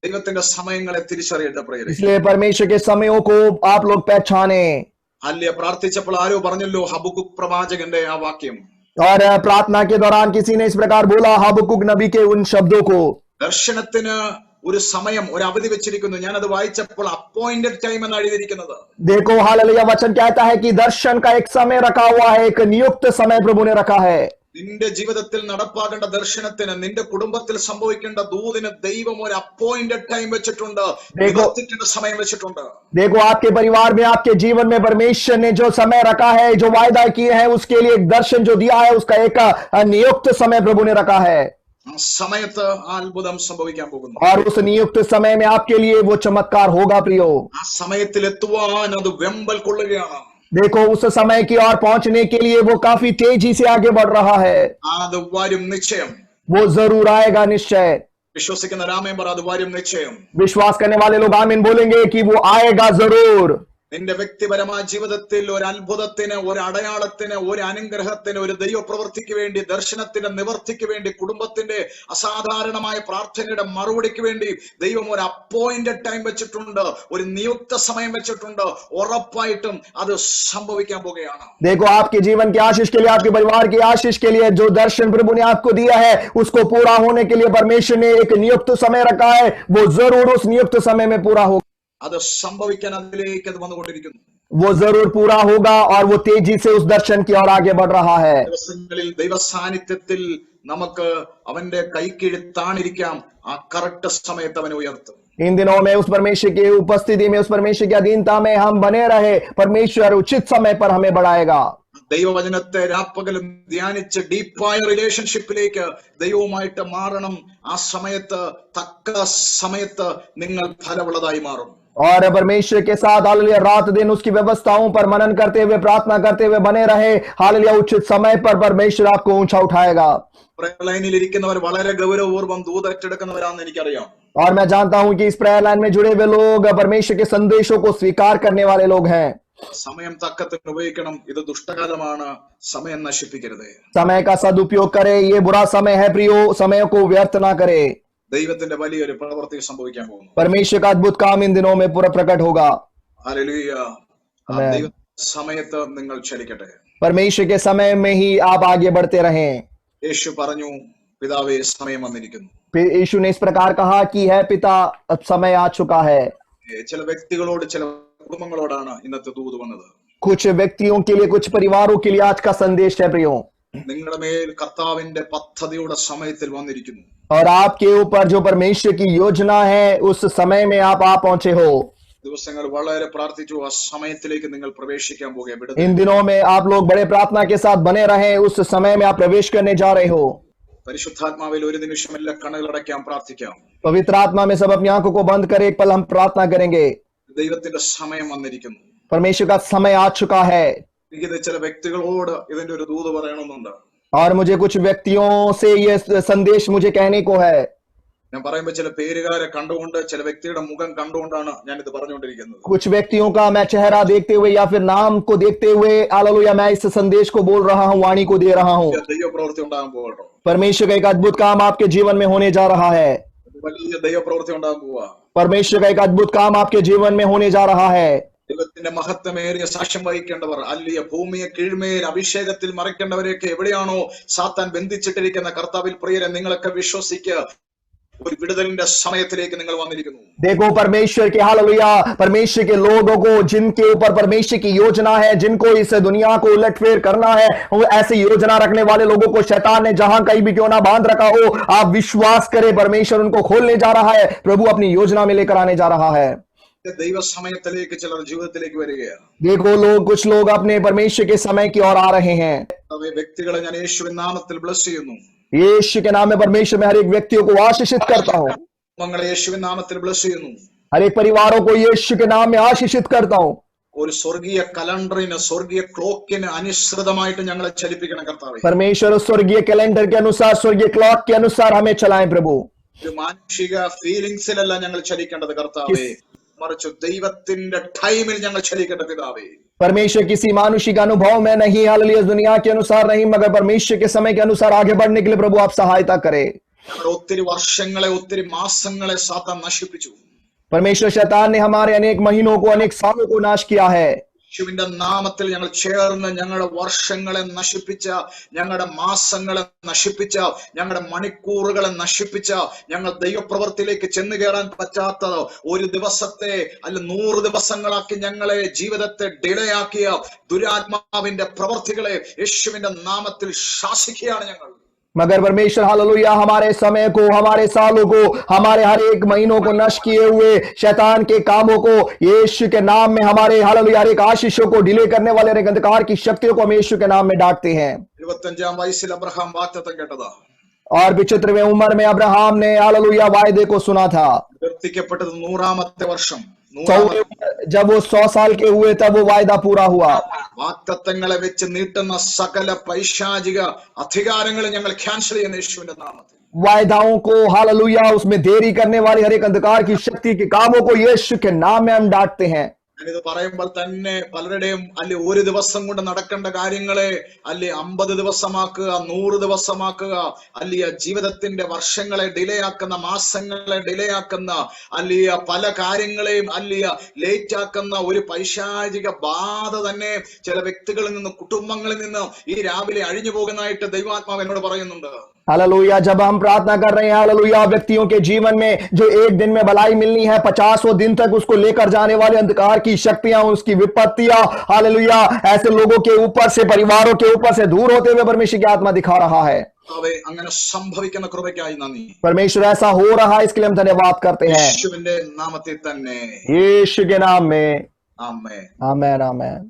ദൈവത്തിന്റെ സമയങ്ങളെ തിരിച്ചറിയേണ്ട പ്രിയരേ. इसलिए परमेश्वर के समयों को आप लोग पहचाने. അല്ലെ പ്രാർത്ഥിച്ചപ്പോൾ ആരോ പറഞ്ഞല്ലോ ഹബക്കുക്ക് പ്രവാചകന്റെ ആ വാക്യം. और प्रार्थना के दौरान किसी ने इस प्रकार बोला हबक्कुक नबी के उन शब्दों को, ദർശനത്തിന് ഒരു സമയം, ഒരു അവധി വെച്ചിരിക്കുന്നു. ഞാനത് വായിച്ചപ്പോൾ അപ്പോയിന്റഡ് ടൈം എന്നാണ് എഴുതിയിരിക്കുന്നത്. देखो हालेलुया, वचन कहता है कि दर्शन का एक समय रखा हुआ है, एक नियुक्त समय प्रभु ने रखा है। നിന്റെ ജീവിതത്തിൽ നടപ്പാകേണ്ട ദർശനത്തിന്, നിന്റെ കുടുംബത്തിൽ സംഭവിക്കേണ്ട ദൂതിന് ദൈവം ഒരു അപ്പോയിന്റഡ് ടൈം വെച്ചിട്ടുണ്ട്, നിവർത്തിക്കേണ്ട സമയം വെച്ചിട്ടുണ്ട്. देखो आपके परिवार में, आपके जीवन में परमेश्वर ने जो समय रखा है, जो वायदा किए हैं, उसके लिए एक दर्शन जो दिया है, उसका एक नियुक्त समय प्रभु ने रखा है। ആ സമയത്ത് ആ അത്ഭുതം സംഭവിക്കാൻ പോകുന്നു. और उस नियुक्त समय में आपके लिए वो चमत्कार होगा प्रियो। ആ സമയത്തിൽ എത്തുവാൻ അത് വെമ്പൽ കൊള്ളുകയാണ്. देखो उस समय की ओर पहुंचने के लिए वो काफी तेजी से आगे बढ़ रहा है। അത് വരും നിശ്ചയം. वो जरूर आएगा निश्चय। വിശ്വസിക്കുന്ന രാമേൻ പറ, അത് വരും നിശ്ചയം. विश्वास करने वाले लोग आमीन बोलेंगे कि वो आएगा जरूर। നിന്റെ വ്യക്തിപരമായ ജീവിതത്തിൽ ഒരു അത്ഭുതത്തിന്, ഒരു അടയാളത്തിന്, ഒരു അനുഗ്രഹത്തിന്, ഒരു ദൈവപ്രവൃത്തിക്ക് വേണ്ടി, ദർശനത്തിന്റെ നിവർത്തിക്ക് വേണ്ടി, കുടുംബത്തിന്റെ അസാധാരണമായ പ്രാർത്ഥനയുടെ മറുപടിക്ക് വേണ്ടി ദൈവം ഒരു അപ്പോയിന്റഡ് ടൈം വെച്ചിട്ടുണ്ട്, ഒരു നിയുക്ത സമയം വെച്ചിട്ടുണ്ട്. ഉറപ്പായിട്ടും അത് സംഭവിക്കാൻ പോകുകയാണ്. देखो आपके जीवन की आशीष के लिए, आपके परिवार की आशीष के लिए जो दर्शन प्रभु ने आपको दिया है, उसको पूरा होने के लिए परमेश्वर ने एक नियुक्त समय रखा है। वो जरूर उस नियुक्त समय में पूरा होगा। അത് സംഭവിക്കാൻ അതിലേക്ക് അത് വന്നുകൊണ്ടിരിക്കുന്നു. वो जरूर पूरा होगा और वो तेजी से उस दर्शन की ओर आगे बढ़ रहा है। ദിവസങ്ങളിൽ ദൈവ സാന്നിധ്യത്തിൽ നമുക്ക് അവന്റെ കൈക്കീഴ്ത്താണിരിക്കാം. ആ കറക്റ്റ് സമയത്ത് അവനെ ഉയർത്തും. इन दिनों में उस परमेश्वर की उपस्थिति में, उस परमेश्वर की अधीनता में हम बने रहे, परमेश्वर उचित समय पर हमें बढ़ाएगा। ദൈവവചനത്തെ രാപ്പകലും ധ്യാനിച്ച് ഡീപ്പായ റിലേഷൻഷിപ്പിലേക്ക് ദൈവവുമായിട്ട് മാറണം. ആ സമയത്ത്, തക്ക സമയത്ത് നിങ്ങൾ ഫലമുള്ളതായി മാറും. और परमेश्वर के साथ हालेलुया रात दिन उसकी व्यवस्थाओं पर मनन करते हुए, प्रार्थना करते हुए बने रहे। हालेलुया उचित समय पर परमेश्वर आपको ऊंचा उठाएगा। ലൈനിൽ ഇരിക്കുന്നവർ വളരെ ഗൗരവപൂർവ്വം ദൂതറ്റെടുക്കുന്നവരാണെന്ന് എനിക്കറിയാം. और मैं जानता हूं कि इस प्रेयर लाइन में जुड़े हुए लोग परमेश्वर के संदेशों को स्वीकार करने वाले लोग हैं। സമയം തക്കത്തിന് ഉപയോഗിക്കണം. ഇത് ദുഷ്ടകാലമാണ്. സമയം നശിപ്പിക്കരുത്. समय का सदुपयोग करे, ये बुरा समय है प्रियो, समय को व्यर्थ ना करे। ദൈവത്തിന്റെ വലിയൊരു പ്രവൃത്തി സംഭവിക്കാൻ പോകുന്നു. परमेश्वर का अद्भुत काम इन दिनों में पूरा प्रकट होगा। ഹല്ലേലൂയ. ആ ദൈവ സമയത്ത് നിങ്ങൾ ചലിക്കട്ടെ. परमेश्वर के समय में ही आप आगे बढ़ते रहें। യേശു പറഞ്ഞു, പിതാവേ സമയം വന്നിരിക്കുന്നു. फिर यीशु ने इस प्रकार कहा कि है पिता, अब समय आ चुका है। ചില വ്യക്തികളോട്, ചില കുടുംബങ്ങളോടാണ് ഇന്നത്തെ ദൂത് വന്നത്. कुछ व्यक्तियों के लिए, कुछ परिवारों के लिए आज का संदेश है प्रियो। നിങ്ങളുടെ മേൽ കർത്താവിന്റെ പദ്ധതിയുടെ സമയത്തിൽ വന്നിരിക്കുന്നു. और आपके ऊपर जो परमेश्वर की योजना है, उस समय में आप आ पहुंचे हो। ദിവസങ്ങൾ വളരെ പ്രാർത്ഥിച്ചു. ആ സമയത്തിലേക്ക് നിങ്ങൾ പ്രവേശിക്കാൻ പോകുക. इन दिनों में आप लोग बड़े प्रार्थना के साथ बने रहे, उस समय में आप प्रवेश करने जा रहे हो। പരിശുദ്ധാത്മാവിൽ ഒരു നിമിഷം എല്ലാ കണ്ണുകളടയ്ക്കാം, പ്രാർത്ഥിക്കാം. पवित्र आत्मा में सब अपनी आंखों को बंद करे, एक पल हम प्रार्थना करेंगे। ദൈവത്തിന്റെ സമയം വന്നിരിക്കുന്നു. परमेश्वर का समय आ चुका है। എനിക്ക് ചില വ്യക്തികളോട് ഇതിന്റെ ഒരു ദൂത് പറയണമെന്നുണ്ട്. और मुझे कुछ व्यक्तियों से ये संदेश मुझे कहने को है। ഞാൻ പറയുമ്പോൾ ചില പേരുകാരെ കണ്ടുകൊണ്ട്, ചില വ്യക്തിയുടെ മുഖം കണ്ടുകൊണ്ടാണ് ഞാൻ ഇത് പറഞ്ഞുകൊണ്ടിരിക്കുന്നത്. कुछ व्यक्तियों का मैं चेहरा देखते हुए या फिर नाम को देखते हुए हालेलुया मैं इस संदेश को बोल रहा हूँ, वाणी को दे रहा हूँ। ദൈവപ്രവൃത്തി ഉണ്ടാകാൻ പോകട്ടോ. परमेश्वर का एक अद्भुत काम आपके जीवन में होने जा रहा है। വലിയ ദൈവപ്രവൃത്തി ഉണ്ടാകാൻ പോവാ. परमेश्वर का एक अद्भुत काम आपके जीवन में होने जा रहा है। ദൈവത്തിന്റെ മഹത്വമേറിയ സാക്ഷ്യം വഹിക്കേണ്ടവർ, അല്ലിയ ഭൂമിയെ കീഴ്മേൽ അഭിഷേകത്തിൽ മറയ്ക്കേണ്ടവരെയൊക്കെ എവിടെയാണോ സാത്താൻ ബന്ധിച്ചിട്ടിരിക്കുന്ന കർത്താവിൽ പ്രിയരെ, നിങ്ങളൊക്കെ വിശ്വസിക്കുക, ഒരു വിടുതലിന്റെ സമയത്തിലേക്ക് നിങ്ങൾ വന്നിരിക്കുന്നു. देखो परमेश्वर के हालेलुया, परमेश्वर के लोगों को जिनके ऊपर परमेश्वर की योजना है, जिनको इस दुनिया को उलटफेर करना है, वो ऐसी योजना रखने वाले लोगों को शैतान ने जहां कहीं भी क्यों ना बांध रखा हो, आप विश्वास करें, परमेश्वर उनको खोलने जा रहा है। प्रभु अपनी योजना में लेकर आने जा रहा है। ദൈവ സമയത്തിലേക്ക് ചിലർ ജീവിതത്തിലേക്ക് വരികയാണ്. देखो लोग, कुछ लोग अपने परमेश्वर के समय की ओर आ रहे हैं। വ്യക്തികളെ ഞാൻ യേശുവിൻ നാമത്തിൽ ബ്ലസ് ചെയ്യുന്നു. यीशु के नाम में परमेश्वर में हर एक व्यक्तियों को आशीषित करता हूँ। കുടുംബങ്ങളെ യേശുവിൻ നാമത്തിൽ ബ്ലസ് ചെയ്യുന്നു. हर एक परिवारों को यीशु के नाम में आशीषित करता हूँ। ഒരു സ്വർഗീയ കലണ്ടറിന്, സ്വർഗീയ ക്ലോക്കിന് അനുസൃതമായിട്ട് ഞങ്ങളെ ചലിപ്പിക്കണം കർത്താവേ. परमेश्वर उस स्वर्गीय कैलेंडर के अनुसार, स्वर्गीय क्लॉक के अनुसार हमें चलाएं प्रभु। ഒരു മാനുഷിക ഫീലിംഗ്സിലല്ല ഞങ്ങൾ ചലിക്കേണ്ടത് കർത്താവേ, മറിച്ച് ദൈവത്തിന്റെ ടൈമിൽ ഞങ്ങൾ ചലിക്കേണ്ട പിതാവേ. परमेश्वर किसी मानुषिक अनुभव में नहीं, हालेलुया दुनिया के अनुसार नहीं, मगर परमेश्वर के समय के अनुसार आगे बढ़ने के लिए प्रभु आप सहायता करें। ഒത്തിരി വർഷങ്ങളെ, ഒത്തിരി മാസങ്ങളെ സാത്താൻ നശിപ്പിച്ചു. परमेश्वर शैतान ने हमारे अनेक महीनों को, अनेक सालों को नाश किया है। യേശുവിന്റെ നാമത്തിൽ ഞങ്ങൾ ചേർന്ന് ഞങ്ങളുടെ വർഷങ്ങളെ നശിപ്പിച്ച, ഞങ്ങളുടെ മാസങ്ങളെ നശിപ്പിച്ച, ഞങ്ങളുടെ മണിക്കൂറുകളെ നശിപ്പിച്ച, ഞങ്ങൾ ദൈവപ്രവൃത്തിയിലേക്ക് ചെന്ന് കയറാൻ പറ്റാത്ത ഒരു ദിവസത്തെ അല്ല 100 ദിവസങ്ങളാക്കി ഞങ്ങളെ ജീവിതത്തെ ഡിലേ ആക്കിയ ദുരാത്മാവിന്റെ പ്രവൃത്തികളെ യേശുവിന്റെ നാമത്തിൽ ശാസിക്കുകയാണ് ഞങ്ങൾ. मगर परमेश्वर हालेलुया हमारे समय को, हमारे सालों को, हमारे हर एक महीनों को नष्ट किए हुए शैतान के कामों को यीशु के नाम में, हमारे हालेलुया हर एक आशीषों को डिले करने वाले हर एक अंधकार की शक्तियों को हम यीशु के नाम में डांटते हैं. 25 വയസ്സിൽ അബ്രഹാം വാഗ്ദത്തം കേട്ടതാ. और 75वें उम्र में अब्राहम ने हालेलुया वायदे को सुना था. നിവർത്തിക്കപ്പെട്ടത് 100ാമത്തെ വർഷം. जब वो 100 साल के हुए तब वो वायदा पूरा हुआ. വാഗ്ദത്തങ്ങളെ വെച്ച് നീട്ടുന്ന സകല പൈശാചിക അധികാരങ്ങളെ ഞങ്ങൾ ക്യാൻസൽ ചെയ്യുന്ന യേശുവിന്റെ നാമത്തിൽ. वायदाओं को हालेलुया उसमें देरी करने वाली हर एक अंधकार की शक्ति के कामों को यीशु के नाम में हम डांटते हैं. ഞാനിത് പറയുമ്പോൾ തന്നെ പലരുടെയും അല്ലെ ഒരു ദിവസം കൊണ്ട് നടക്കേണ്ട കാര്യങ്ങളെ അല്ലെ 50 ദിവസമാക്കുക, 100 ദിവസമാക്കുക, അല്ലെ ജീവിതത്തിന്റെ വർഷങ്ങളെ ഡിലേ ആക്കുന്ന, മാസങ്ങളെ ഡിലേ ആക്കുന്ന, അല്ലെ പല കാര്യങ്ങളെയും അല്ലെ ലേറ്റ് ആക്കുന്ന ഒരു പൈശാചിക ബാധ തന്നെ ചില വ്യക്തികളിൽ നിന്ന്, കുടുംബങ്ങളിൽ നിന്ന് ഈ രാവിലെ അഴിഞ്ഞു പോകുന്നതായിട്ട് ദൈവാത്മാവ് എന്നോട് പറയുന്നുണ്ട്. हालेलुया जब हम प्रार्थना कर रहे हैं हालेलुया व्यक्तियों के जीवन में जो एक दिन में भलाई मिलनी है 50 दिन तक उसको लेकर जाने वाले अंधकार की शक्तियां, उसकी विपत्तियां हालेलुया ऐसे लोगों के ऊपर से, परिवारों के ऊपर से दूर होते हुए परमेश्वर की आत्मा दिखा रहा है. അങ്ങനെ സംഭവിക്കുന്ന കൃപയ്ക്കായി നന്ദി. परमेश्वर ऐसा हो रहा है इसके लिए हम धन्यवाद करते हैं യേശുവിന്റെ നാമത്തിൽ തന്നെ. यीशु के नाम में ആമേൻ. आमेन आमेन.